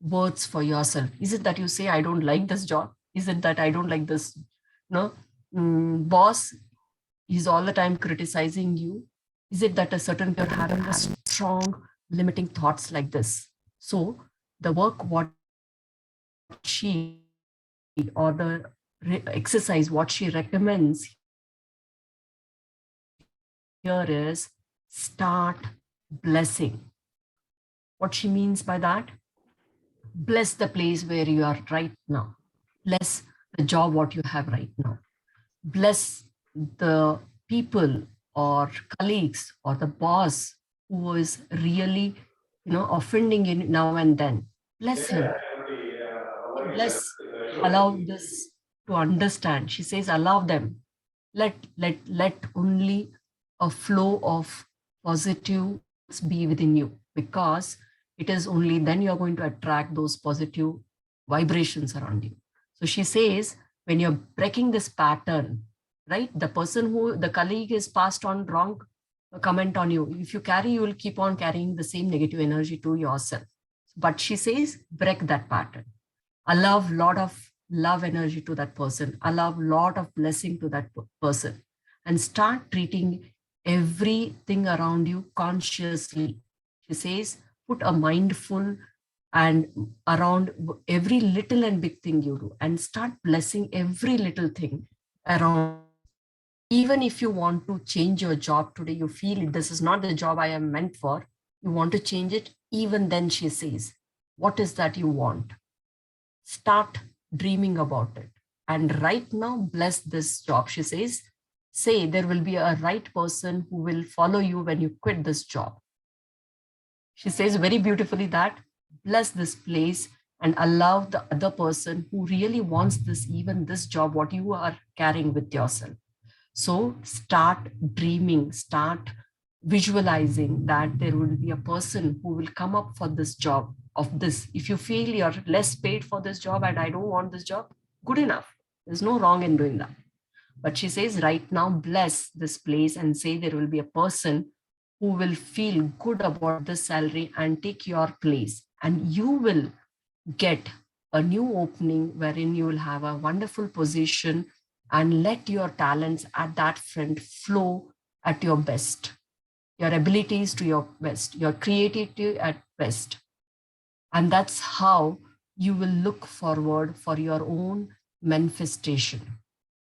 words for yourself? Is it that you say, I don't like this job? Is it that I don't like this boss? He's all the time criticizing you. Is it that you're having a strong limiting thoughts like this? So the work, what she, or the exercise, what she recommends here is start blessing. What she means by that? Bless the place where you are right now. Bless the job what you have right now. Bless the people or colleagues or the boss who is really, offending you now and then. Bless him. Bless, allow this to understand. She says, allow them. Let only a flow of positive be within you, because it is only then you're going to attract those positive vibrations around you. So she says, when you're breaking this pattern, right, the colleague is passed on wrong comment on you. If you carry, you will keep on carrying the same negative energy to yourself. But she says, break that pattern. Allow a lot of love energy to that person. Allow a lot of blessing to that person, and start treating everything around you consciously. She says, put a mindful and around every little and big thing you do, and start blessing every little thing around. Even if you want to change your job today, you feel this is not the job I am meant for, you want to change it, even then she says, what is that you want? Start dreaming about it. And right now, bless this job. She says, say there will be a right person who will follow you when you quit this job. She says very beautifully that bless this place and allow the other person who really wants this, even this job, what you are carrying with yourself. So start dreaming, start visualizing that there will be a person who will come up for this job of this. If you feel you're less paid for this job and I don't want this job, good enough. There's no wrong in doing that. But she says, right now, bless this place and say there will be a person who will feel good about this salary and take your place. And you will get a new opening wherein you will have a wonderful position, and let your talents at that front flow at your best, your abilities to your best, your creativity at best. And that's how you will look forward for your own manifestation.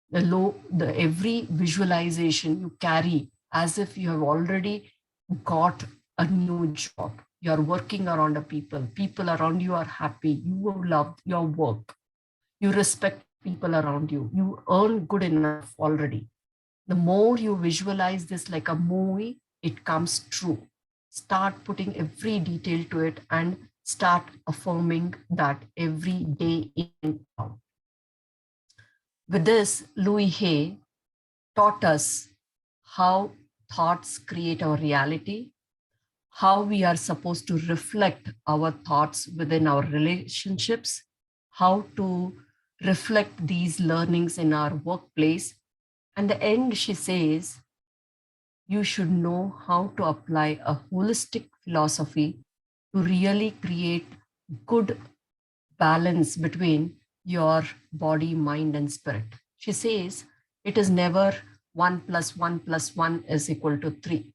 The every visualization you carry as if you have already got a new job. You're working around a people around you are happy, you love your work, you respect people around you, you earn good enough already. The more you visualize this like a movie, it comes true. Start putting every detail to it and start affirming that every day in and out. With this, Louis Hay taught us how thoughts create our reality, how we are supposed to reflect our thoughts within our relationships, how to reflect these learnings in our workplace. And the end, she says, you should know how to apply a holistic philosophy to really create good balance between your body, mind, and spirit. She says it is never 1 + 1 + 1 is equal to 3.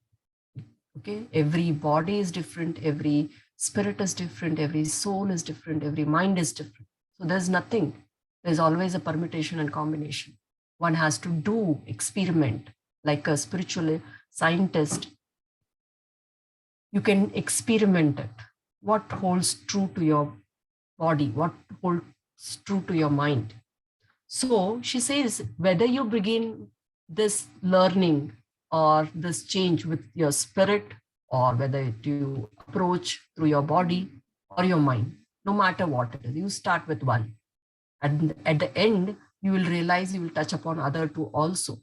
Okay, every body is different, every spirit is different, every soul is different, every mind is different. So there's nothing, there's always a permutation and combination. One has to do experiment like a spiritual scientist. You can experiment it. What holds true to your body? What holds true to your mind? So she says, whether you begin this learning or this change with your spirit, or whether you approach through your body or your mind, no matter what it is, you start with one. And at the end, you will realize you will touch upon other two also.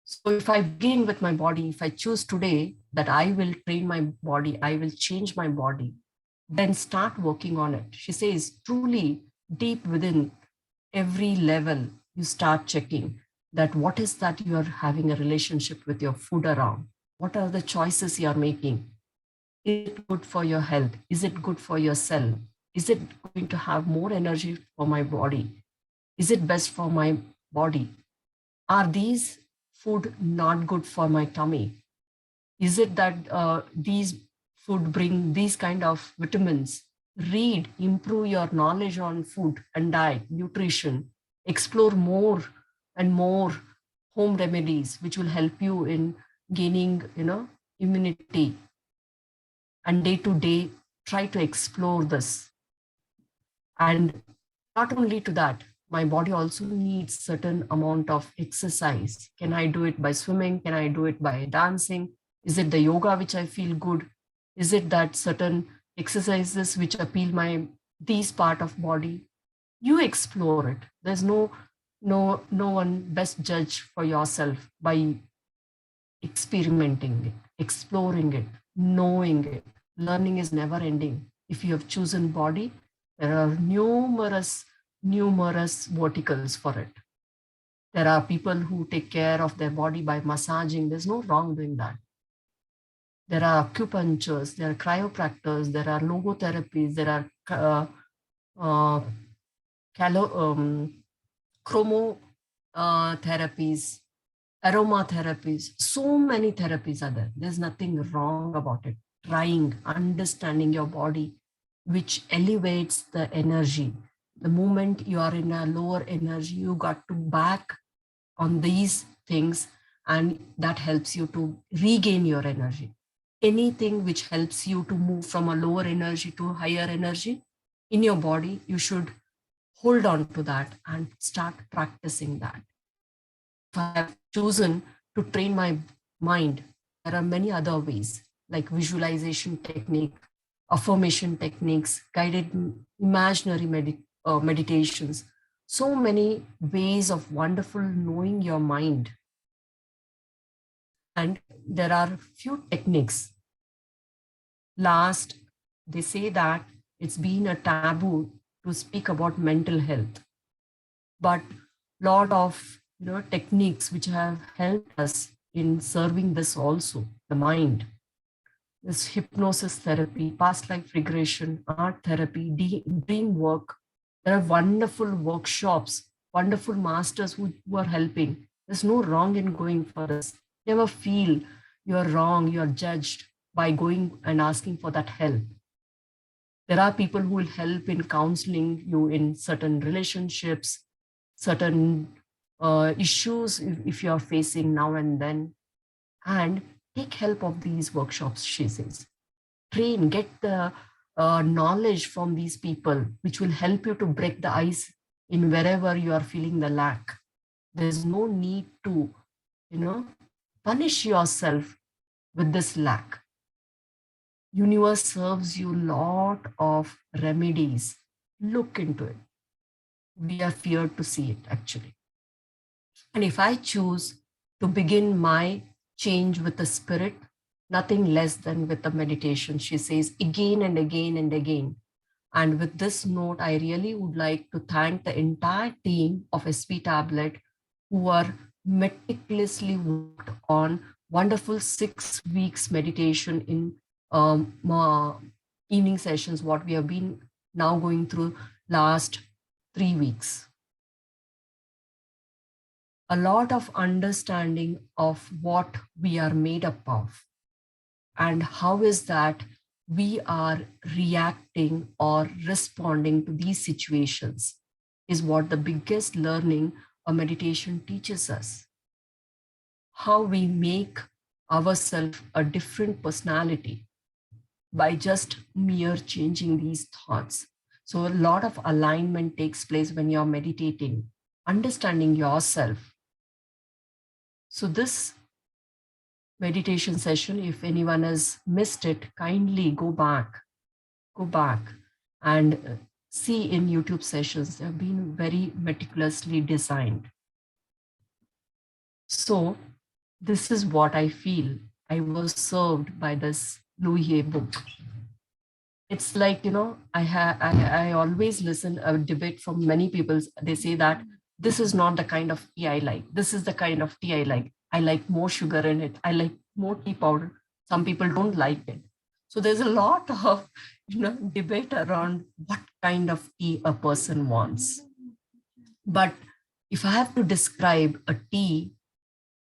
So if I begin with my body, if I choose today that I will train my body, I will change my body, then start working on it. She says, truly deep within every level, you start checking that what is that you are having a relationship with your food around? What are the choices you are making? Is it good for your health? Is it good for your cell? Is it going to have more energy for my body? Is it best for my body? Are these food not good for my tummy? Is it that these food bring these kind of vitamins? Read, improve your knowledge on food and diet, nutrition, explore more and more home remedies, which will help you in gaining, immunity. And day to day, try to explore this. And not only to that, my body also needs certain amount of exercise. Can I do it by swimming? Can I do it by dancing? Is it the yoga which I feel good? Is it that certain exercises which appeal my these part of body? You explore it. There's no one best judge for yourself by experimenting it, exploring it, knowing it. Learning is never ending. If you have chosen body, there are numerous verticals for it. There are people who take care of their body by massaging. There's no wrong doing that. There are acupuncturists, there are chiropractors, there are logotherapies, there are therapies, aromatherapies. So many therapies are there. There's nothing wrong about it. Trying, understanding your body, which elevates the energy. The moment you are in a lower energy, you got to back on these things, and that helps you to regain your energy. Anything which helps you to move from a lower energy to a higher energy in your body, you should hold on to that and start practicing that. If I have chosen to train my mind, there are many other ways like visualization technique, affirmation techniques, guided imaginary meditations. So many ways of wonderful knowing your mind. And there are few techniques. Last, they say that it's been a taboo to speak about mental health, but lot of techniques which have helped us in serving this also, the mind. This hypnosis therapy, past life regression, art therapy, dream work. There are wonderful workshops, wonderful masters who are helping. There's no wrong in going for this. Never feel you're wrong, you're judged by going and asking for that help. There are people who will help in counseling you in certain relationships, certain issues if you're facing now and then. And take help of these workshops, she says. Train, get the knowledge from these people, which will help you to break the ice in wherever you are feeling the lack. There's no need to, punish yourself with this lack. Universe serves you lot of remedies. Look into it. We are feared to see it actually. And if I choose to begin my change with the spirit, nothing less than with the meditation, she says again and again and again. And with this note, I really would like to thank the entire team of SP Tablet who are meticulously worked on wonderful 6 weeks meditation in evening sessions, what we have been now going through last 3 weeks. A lot of understanding of what we are made up of and how is that we are reacting or responding to these situations is what the biggest learning a meditation teaches us. How we make ourselves a different personality by just mere changing these thoughts. So a lot of alignment takes place when you're meditating, understanding yourself. So this meditation session, if anyone has missed it, kindly go back and see in YouTube sessions. They have been very meticulously designed. So this is what I feel. I was served by this Louis Hay book. It's like, I always listen a debate from many people. They say that this is not the kind of tea I like. This is the kind of tea I like. I like more sugar in it. I like more tea powder. Some people don't like it. So there's a lot of debate around what kind of tea a person wants. But if I have to describe a tea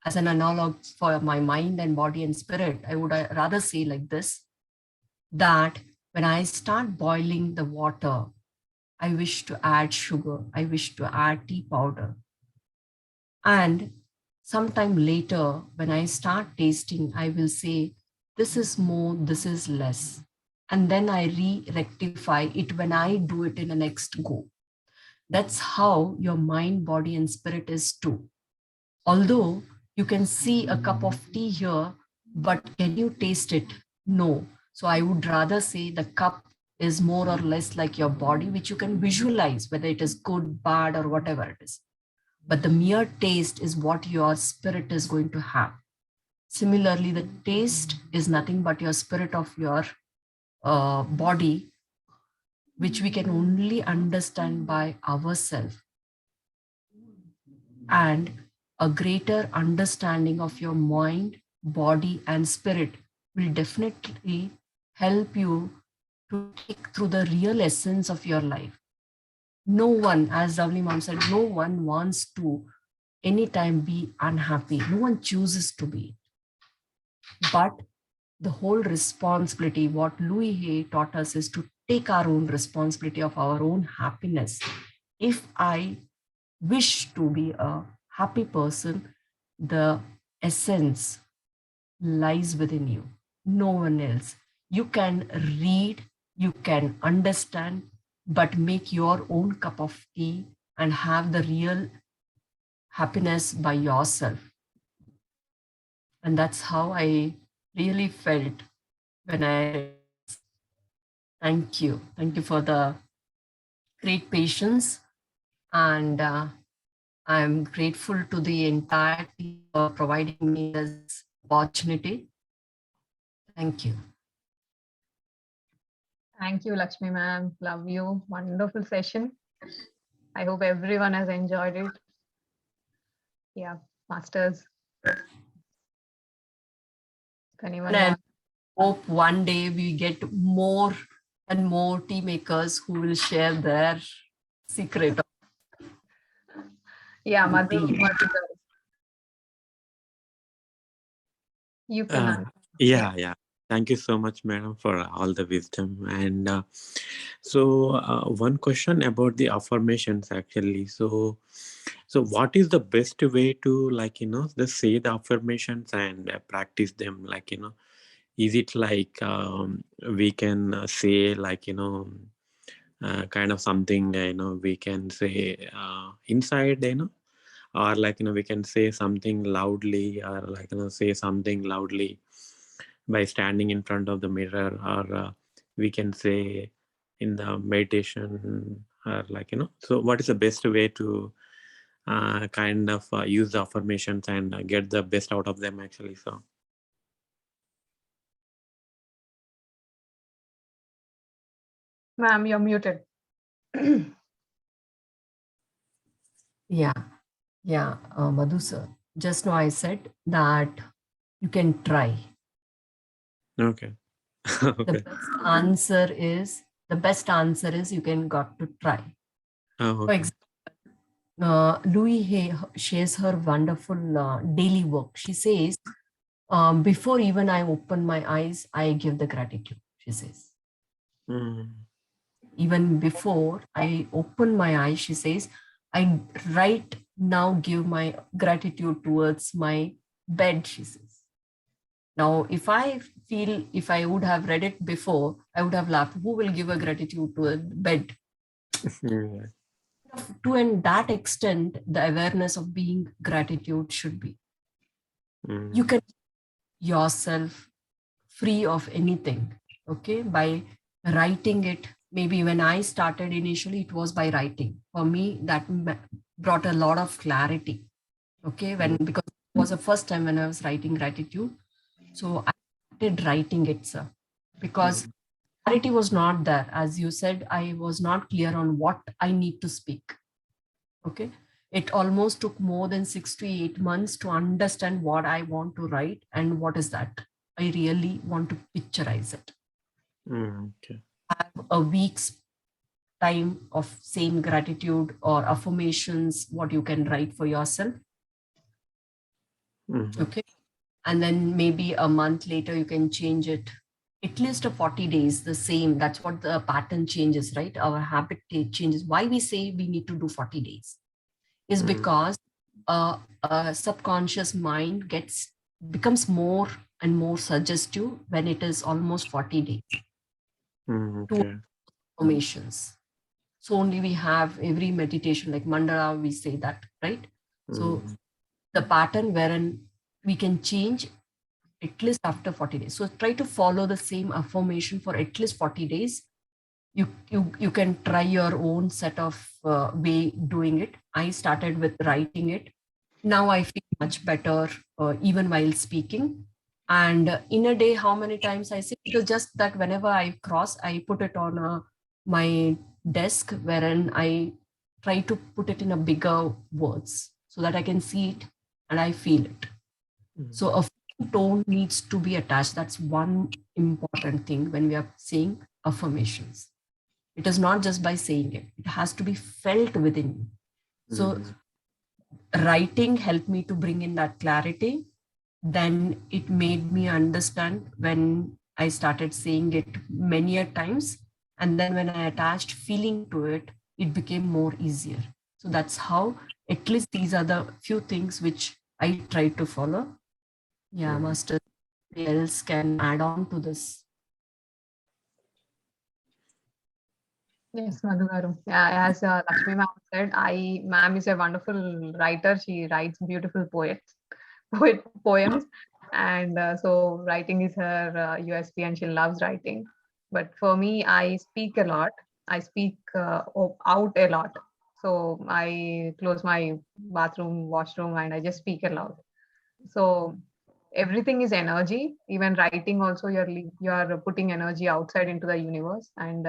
as an analog for my mind and body and spirit, I would rather say like this, that when I start boiling the water, I wish to add sugar. I wish to add tea powder. And sometime later, when I start tasting, I will say, this is more, this is less. And then I rectify it when I do it in the next go. That's how your mind, body, and spirit is too. Although you can see a cup of tea here, but can you taste it? No. So I would rather say the cup is more or less like your body, which you can visualize, whether it is good, bad, or whatever it is. But the mere taste is what your spirit is going to have. Similarly, the taste is nothing but your spirit of your body, which we can only understand by ourselves. And a greater understanding of your mind, body, and spirit will definitely help you to take through the real essence of your life. No one, as Lovely Mom said, no one wants to anytime be unhappy. No one chooses to be. But the whole responsibility, what Louis Hay taught us, is to take our own responsibility of our own happiness. If I wish to be a happy person, the essence lies within you, no one else. You can read, you can understand, but make your own cup of tea and have the real happiness by yourself. And that's how I really felt when I. Thank you. Thank you for the great patience. And I'm grateful to the entire team for providing me this opportunity. Thank you. Thank you, Lakshmi ma'am. Love you. Wonderful session. I hope everyone has enjoyed it. Yeah, masters. If anyone And I wants. hope one day we get more and more tea makers who will share their secret of Yeah, the tea. You can answer. Yeah. Thank you so much, madam, for all the wisdom. And one question about the affirmations, actually. So what is the best way to, like, just say the affirmations and practice them? Like, is it like we can say, like, kind of something, we can say inside, or like, we can say something loudly, or like, say something loudly by standing in front of the mirror, or we can say in the meditation, or like, so what is the best way to kind of use the affirmations and get the best out of them, actually? So Ma'am, you're muted. Yeah, Madhu sir. Just now I said that you can try. okay. The best answer is you can got to try. For Okay. example, Louis shares her wonderful daily work. She says, before even I open my eyes, I give the gratitude, she says. Even before I open my eyes, she says, I right now give my gratitude towards my bed, she says. Now, if I feel, if I would have read it before, I would have laughed. Who will give a gratitude to a bed? To that extent, the awareness of being gratitude should be. You can yourself free of anything, okay, by writing it. Maybe when I started initially, it was by writing. For me, that brought a lot of clarity, okay, because it was the first time when I was writing gratitude. So I started writing it, sir, because clarity was not there. As you said, I was not clear on what I need to speak. Okay. It almost took more than 6 to 8 months to understand what I want to write and what is that. I really want to picturize it. Okay. I have a week's time of saying gratitude or affirmations, what you can write for yourself. Okay. And then maybe a month later, you can change it. At least a 40 days, the same. That's what the pattern changes, right? Our habit changes. Why we say we need to do 40 days is because a subconscious mind becomes more and more suggestive when it is almost 40 days. Okay. Affirmations. So only we have every meditation, like mandala, we say that, right? So the pattern wherein we can change at least after 40 days. So try to follow the same affirmation for at least 40 days. You can try your own set of way doing it. I started with writing it. Now I feel much better even while speaking. And in a day, how many times I say it is just that whenever I cross, I put it on my desk, wherein I try to put it in a bigger words so that I can see it and I feel it. So a tone needs to be attached. That's one important thing when we are saying affirmations. It is not just by saying it, it has to be felt within you. So writing helped me to bring in that clarity. Then it made me understand when I started saying it many a times. And then when I attached feeling to it, it became more easier. So that's how, at least these are the few things which I try to follow. Yeah, Master, else can add on to this. Yes, Madhu garu. Yeah, as Lakshmi ma'am said, ma'am is a wonderful writer. She writes beautiful poems, and so writing is her USP, and she loves writing. But for me, I speak a lot. I speak out a lot. So I close my bathroom, washroom, and I just speak aloud. So everything is energy. Even writing also, you're putting energy outside into the universe, and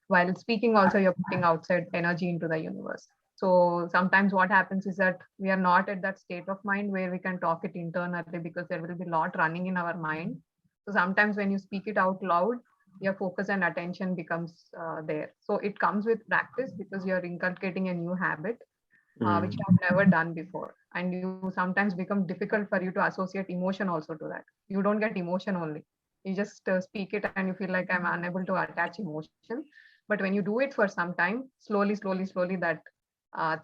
while speaking also, you're putting outside energy into the universe. So sometimes what happens is that we are not at that state of mind where we can talk it internally, because there will be a lot running in our mind. So sometimes when you speak it out loud, your focus and attention becomes there. So it comes with practice, because you're inculcating a new habit which you have never done before, and you sometimes become difficult for you to associate emotion also to that. You don't get emotion only, you just speak it and you feel like I'm unable to attach emotion. But when you do it for some time, slowly that that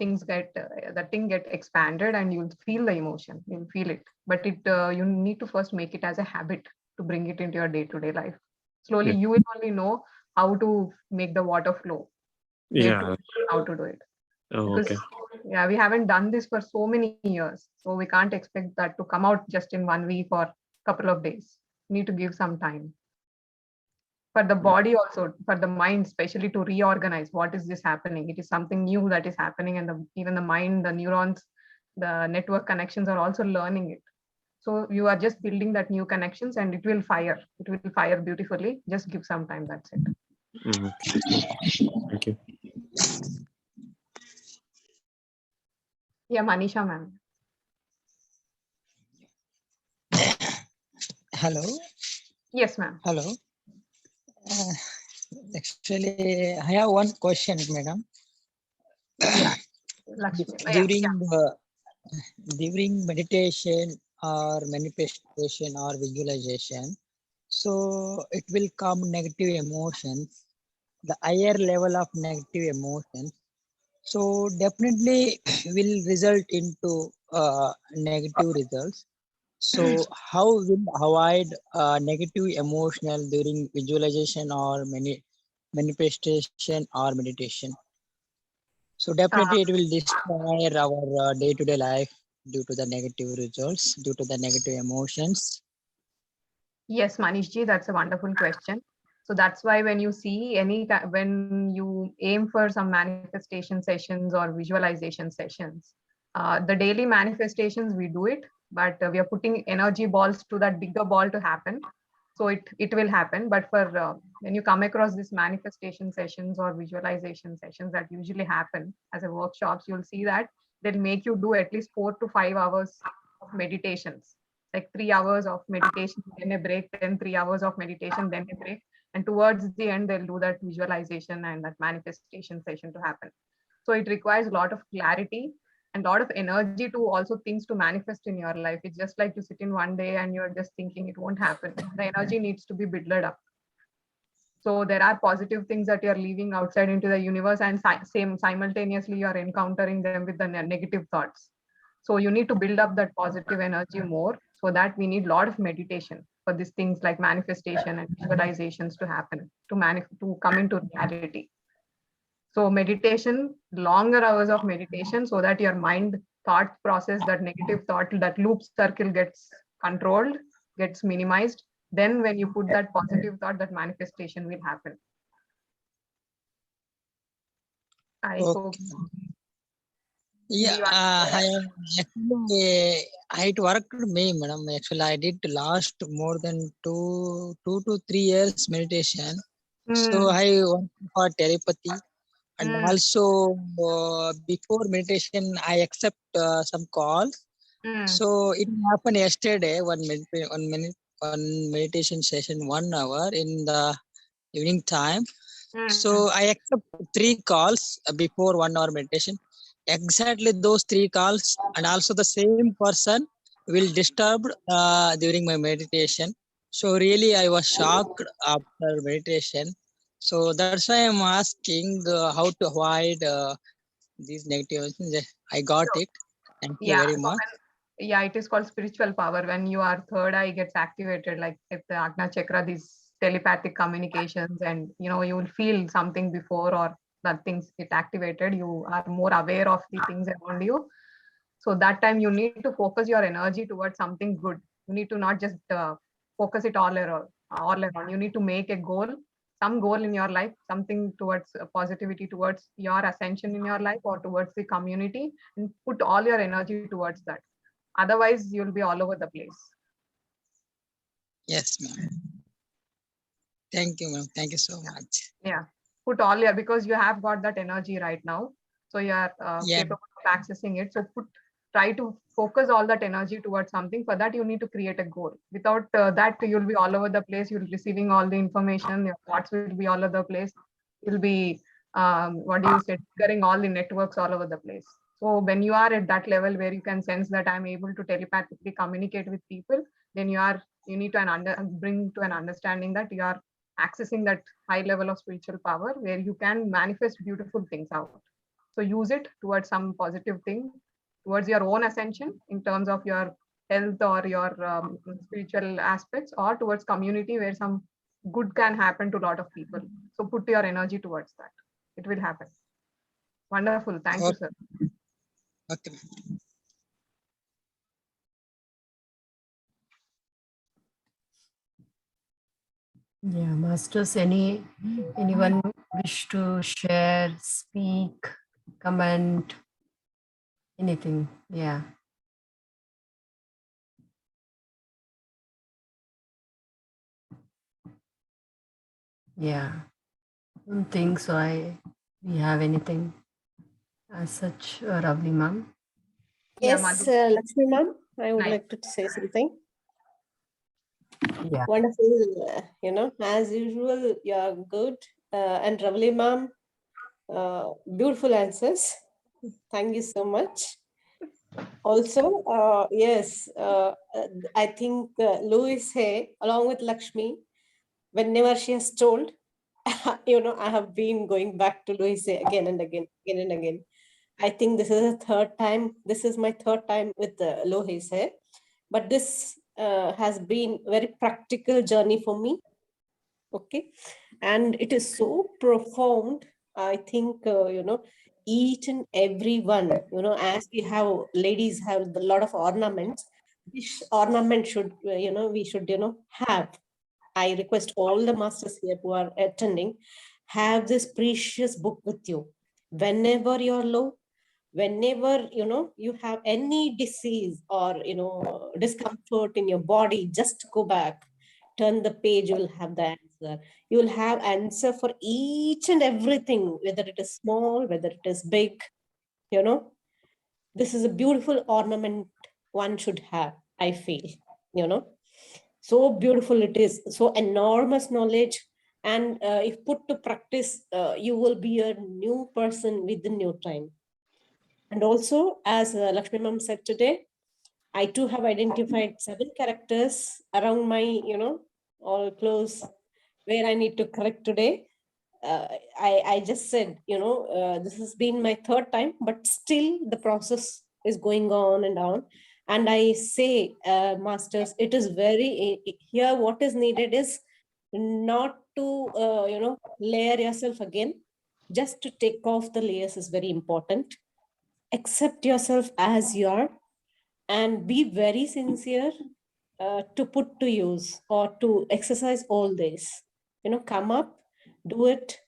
thing get expanded, and you'll feel the emotion, you'll feel it. But you need to first make it as a habit to bring it into your day-to-day life. Slowly Yeah. you will only know how to make the water flow, where to, Yeah. how to do it. Oh, Because okay. yeah, we haven't done this for so many years, so we can't expect that to come out just in 1 week or couple of days. Need to give some time for the body, also for the mind, especially to reorganize what is this happening. It is something new that is happening, and even the mind, the neurons, the network connections are also learning it. So you are just building that new connections, and it will fire beautifully. Just give some time, that's it. Okay. Thank you. Yeah, Manisha ma'am. Hello. Yes ma'am. Hello. Uh, Actually, I have one question, madam. Yeah, Lakshmi. Yeah, During yeah. during meditation or manifestation or visualization, so it will come negative emotions, the higher level of negative emotions. So definitely will result into negative results. So how will avoid negative emotional during visualization or manifestation or meditation? So Uh, definitely it will destroy our day-to-day life due to the negative results, due to the negative emotions. Yes, Manishji, that's a wonderful question. So that's why when you see when you aim for some manifestation sessions or visualization sessions, the daily manifestations we do it, but we are putting energy balls to that bigger ball to happen. So it will happen. But for when you come across these manifestation sessions or visualization sessions that usually happen as a workshops, you'll see that they'll make you do at least 4 to 5 hours of meditations, like 3 hours of meditation, then a break, then 3 hours of meditation, then a break. And towards the end, they'll do that visualization and that manifestation session to happen. So it requires a lot of clarity and a lot of energy to also things to manifest in your life. It's just like you sit in one day and you're just thinking it won't happen. The energy needs to be built up. So there are positive things that you're leaving outside into the universe, and same simultaneously you are encountering them with the negative thoughts. So you need to build up that positive energy more. So that we need a lot of meditation for these things like manifestation and visualizations to happen, to come into reality. So meditation, longer hours of meditation, so that your mind thought process, that negative thought, that loop circle gets controlled, gets minimized. Then when you put that positive thought, that manifestation will happen. I hope. Okay. Yeah, Do you actually, it worked me, madam. Actually, I did last more than 2 to 3 years meditation. So Mm, I went for telepathy, and mm, also before meditation, I accept some calls. mm, So it happened yesterday. One meditation session, 1 hour in the evening time. So mm. I accept 3 calls before 1 hour meditation. Exactly those 3 calls, and also the same person will disturb during my meditation. So really, I was shocked after meditation. So that's why I'm asking how to avoid these negative emotions. I got So it. Thank you yeah, very so much. yeah, it is called spiritual power. When your third eye gets activated, like if the Agna chakra, these telepathic communications, and you will feel something before, or that things get activated, you are more aware of the things around you. So that time you need to focus your energy towards something good. You need to not just focus it all around. You need to make a goal, some goal in your life, something towards positivity, towards your ascension in your life or towards the community, and put all your energy towards that. Otherwise, you'll be all over the place. Yes, ma'am. Thank you, ma'am. Thank you so much. Yeah, put all your, because you have got that energy right now. So you are Yeah. capable of accessing it. So try to focus all that energy towards something. For that, you need to create a goal. Without that, you'll be all over the place. You'll be receiving all the information. Your thoughts will be all over the place. You'll be, what do you say, triggering all the networks all over the place. So when you are at that level where you can sense that I'm able to telepathically communicate with people, then you need to bring to an understanding that you are accessing that high level of spiritual power where you can manifest beautiful things out. So use it towards some positive thing, towards your own ascension in terms of your health or your spiritual aspects, or towards community where some good can happen to a lot of people. So put your energy towards that. It will happen. Wonderful. Thank you, sir. Okay. Yeah, masters, anyone wish to share, speak, comment, anything? Yeah. Yeah. I don't think so. We have anything as such, Ravli ma'am. Yeah, Yes, Madhu. Lakshmi ma'am, I would Right. like to say something. Yeah. Wonderful, as usual, you're good. And Ravli ma'am, beautiful answers. Thank you so much. Also, yes, I think Louis Hay, along with Lakshmi, whenever she has told, I have been going back to Louis Hay again and again, again and again. I think this is the third time. This is my third time with Louis Hay. But this has been very practical journey for me. Okay. And it is so profound. I think, each and every one, as we have, ladies have a lot of ornaments, this ornament should, we should, have. I request all the masters here who are attending, have this precious book with you. Whenever you're low, whenever you have any disease or discomfort in your body, just go back, turn the page, you will have the answer. You will have answer for each and everything, whether it is small, whether it is big. This is a beautiful ornament one should have, I feel. So beautiful it is, so enormous knowledge. And if put to practice, you will be a new person within your time. And also, as Lakshmi ma'am said today, I too have identified 7 characters around my, all close where I need to correct today. I just said, this has been my third time, but still the process is going on and on. And I say, masters, it is very, here what is needed is not to, layer yourself again. Just to take off the layers is very important. Accept yourself as you are and be very sincere to put to use or to exercise all this. Come up, do it.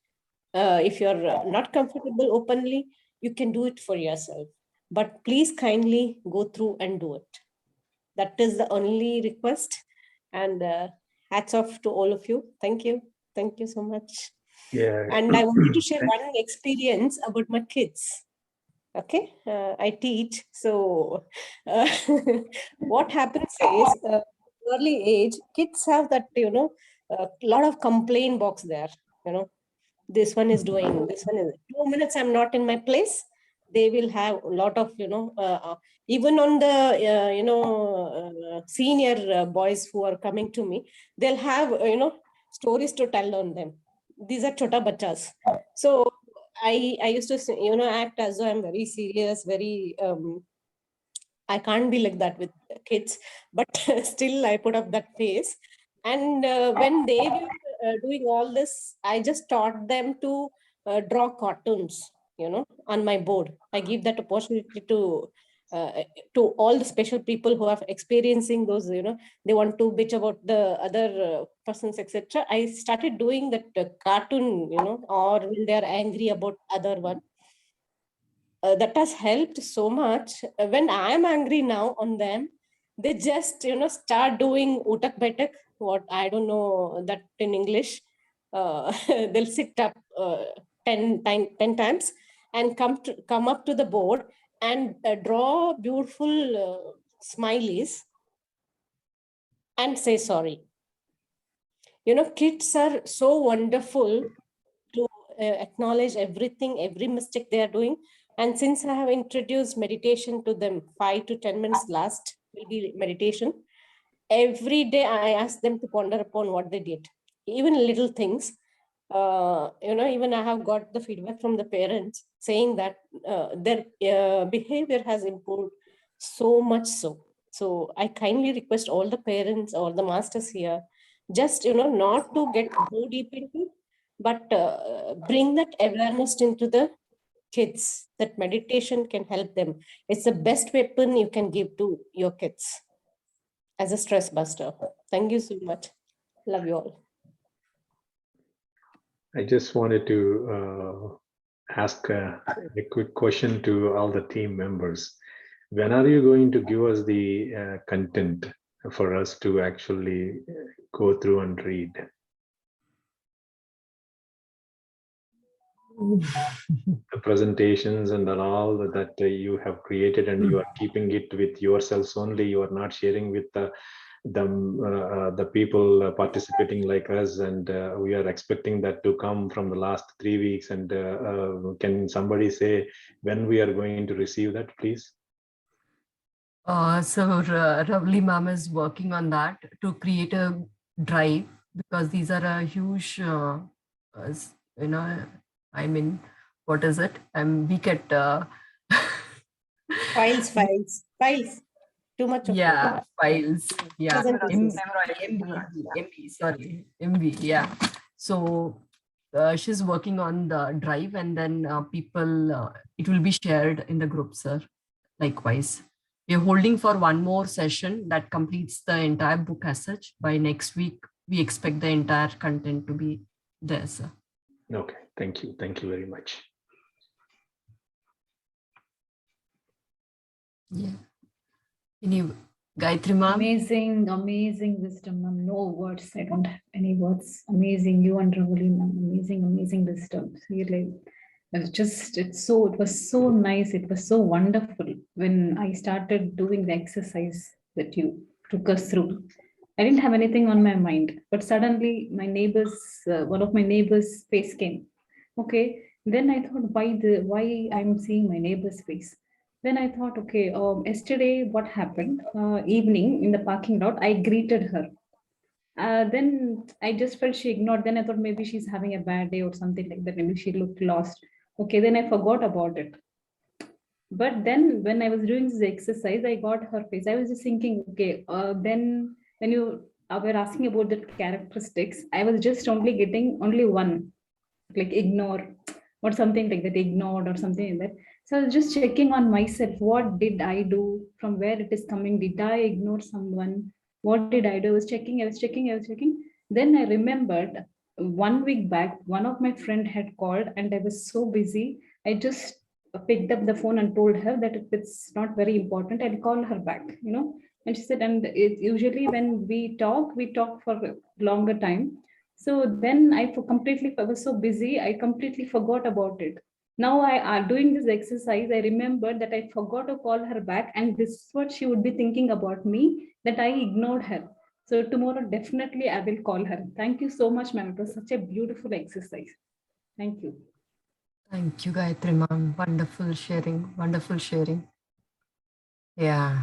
If you're not comfortable openly, you can do it for yourself. But please kindly go through and do it. That is the only request. And hats off to all of you. Thank you. Thank you so much. Yeah. And I wanted to share one experience about my kids. Okay, I teach. So what happens is, early age, kids have that, a lot of complaint box there. This one is doing, this one is 2 minutes I'm not in my place. They will have a lot of, even on the, senior boys who are coming to me, they'll have, stories to tell on them. These are chota bachas. So I used to, act as though I'm very serious, very, I can't be like that with kids, but still I put up that face. And when they were doing all this, I just taught them to draw cartoons, on my board. I give that opportunity to to all the special people who are experiencing those, they want to bitch about the other persons, etc. I started doing that cartoon, or when they are angry about other one. That has helped so much. When I am angry now on them, they just, start doing utak betak, what I don't know that in English. They'll sit up 10 times and come up to the board and draw beautiful smileys and say sorry. Kids are so wonderful to acknowledge everything, every mistake they are doing. And since I have introduced meditation to them, 5 to 10 minutes last will be meditation. Every day I ask them to ponder upon what they did, even little things. Even I have got the feedback from the parents saying that their behavior has improved so much so. So I kindly request all the parents or the masters here, just, not to get too deep into, but bring that awareness into the kids, that meditation can help them. It's the best weapon you can give to your kids as a stress buster. Thank you so much. Love you all. I just wanted to ask a quick question to all the team members. When are you going to give us the content for us to actually go through and read? The presentations and all that you have created, and you are keeping it with yourselves only. You are not sharing with the people participating like us, and we are expecting that to come from the last 3 weeks. And can somebody say when we are going to receive that, please? So Ravli ma'am is working on that to create a drive, because these are a huge, I mean, what is it? We get Files. Too much of yeah, files. Yeah, presentations. MV. Yeah. So she's working on the drive, and then people, it will be shared in the group, sir. Likewise, we are holding for one more session that completes the entire book as such. By next week, we expect the entire content to be there, sir. Okay, thank you. Thank you very much. Yeah. Any Gayatri ma'am? Amazing wisdom, ma'am. No words. I don't have any words. Amazing. You and Ravali, ma'am. Amazing wisdom. Really, it was so nice. It was so wonderful when I started doing the exercise that you took us through. I didn't have anything on my mind, but suddenly my one of my neighbors' face came. Okay. Then I thought, why I'm seeing my neighbor's face? Then I thought, okay, yesterday what happened? Evening in the parking lot, I greeted her. Then I just felt she ignored. Then I thought maybe she's having a bad day or something like that. Maybe she looked lost. Okay, then I forgot about it. But then when I was doing this exercise, I got her face. I was just thinking, okay, then when you were asking about the characteristics, I was just only getting only one, like ignore or something like that, ignored or something like that. So I was just checking on myself. What did I do? From where it is coming? Did I ignore someone? What did I do? I was checking. Then I remembered 1 week back, one of my friend had called and I was so busy. I just picked up the phone and told her that if it's not very important, I'll call her back, And she said, and usually when we talk for a longer time. So then I was so busy, I completely forgot about it. Now doing this exercise, I remembered that I forgot to call her back, and this is what she would be thinking about me, that I ignored her. So tomorrow, definitely I will call her. Thank you so much, ma'am. It was such a beautiful exercise. Thank you. Thank you, Gayatri ma'am. Wonderful sharing. Yeah.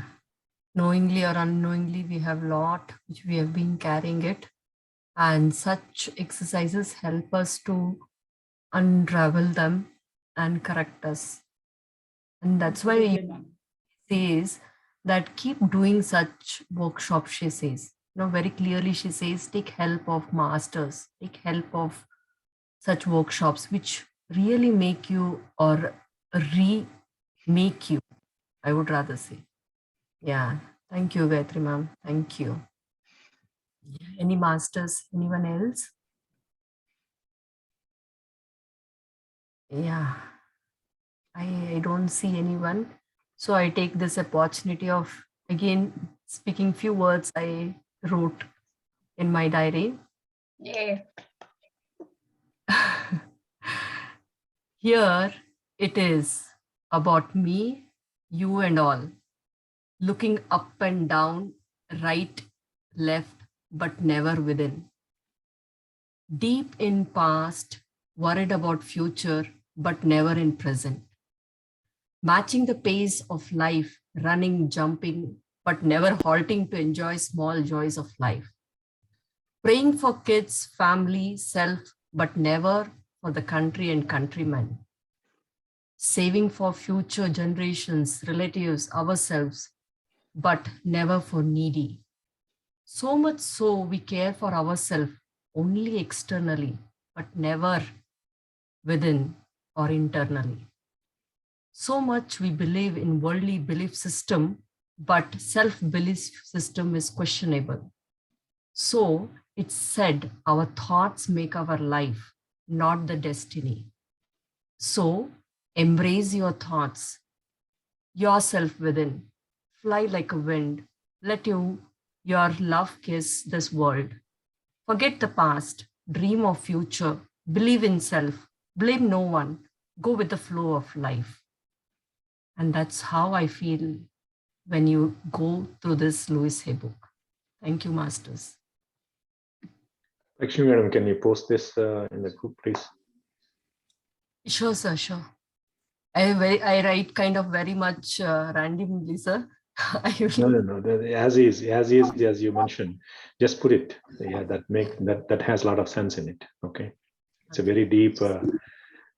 Knowingly or unknowingly, we have a lot which we have been carrying it. And such exercises help us to unravel them and correct us. And that's why he says that keep doing such workshops, she says. Very clearly she says, take help of masters, take help of such workshops which really make you or remake you I would rather say. Yeah. Thank you, Gayatri ma'am. Thank you. Any masters? Anyone else? Yeah. I don't see anyone. So I take this opportunity of again speaking few words I wrote in my diary. Yeah. Here it is about me, you and all, looking up and down, right, left, but never within. Deep in past, worried about future, but never in present. Matching the pace of life, running, jumping, but never halting to enjoy small joys of life. Praying for kids, family, self, but never for the country and countrymen. Saving for future generations, relatives, ourselves, but never for needy. So much so we care for ourselves only externally, but never within or internally. So much we believe in worldly belief system, but self-belief system is questionable. So it's said our thoughts make our life, not the destiny. So embrace your thoughts, yourself within, fly like a wind, let your love kiss this world. Forget the past, dream of future, believe in self, blame no one, go with the flow of life. And that's how I feel when you go through this Louis Hay book. Thank you, Masters. Lakshmi madam, can you post this in the group, please? Sure, sir, sure. I write kind of very much randomly, sir. No. As is, as you mentioned, just put it. Yeah, that has a lot of sense in it. Okay, it's a very deep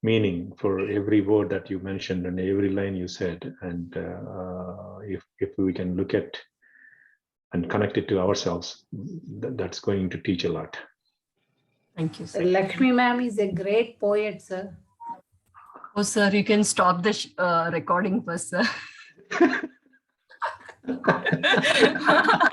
meaning for every word that you mentioned and every line you said. And if we can look at and connect it to ourselves, that's going to teach a lot. Thank you, sir. Lakshmi ma'am is a great poet, sir. Oh, sir, you can stop the recording first, sir.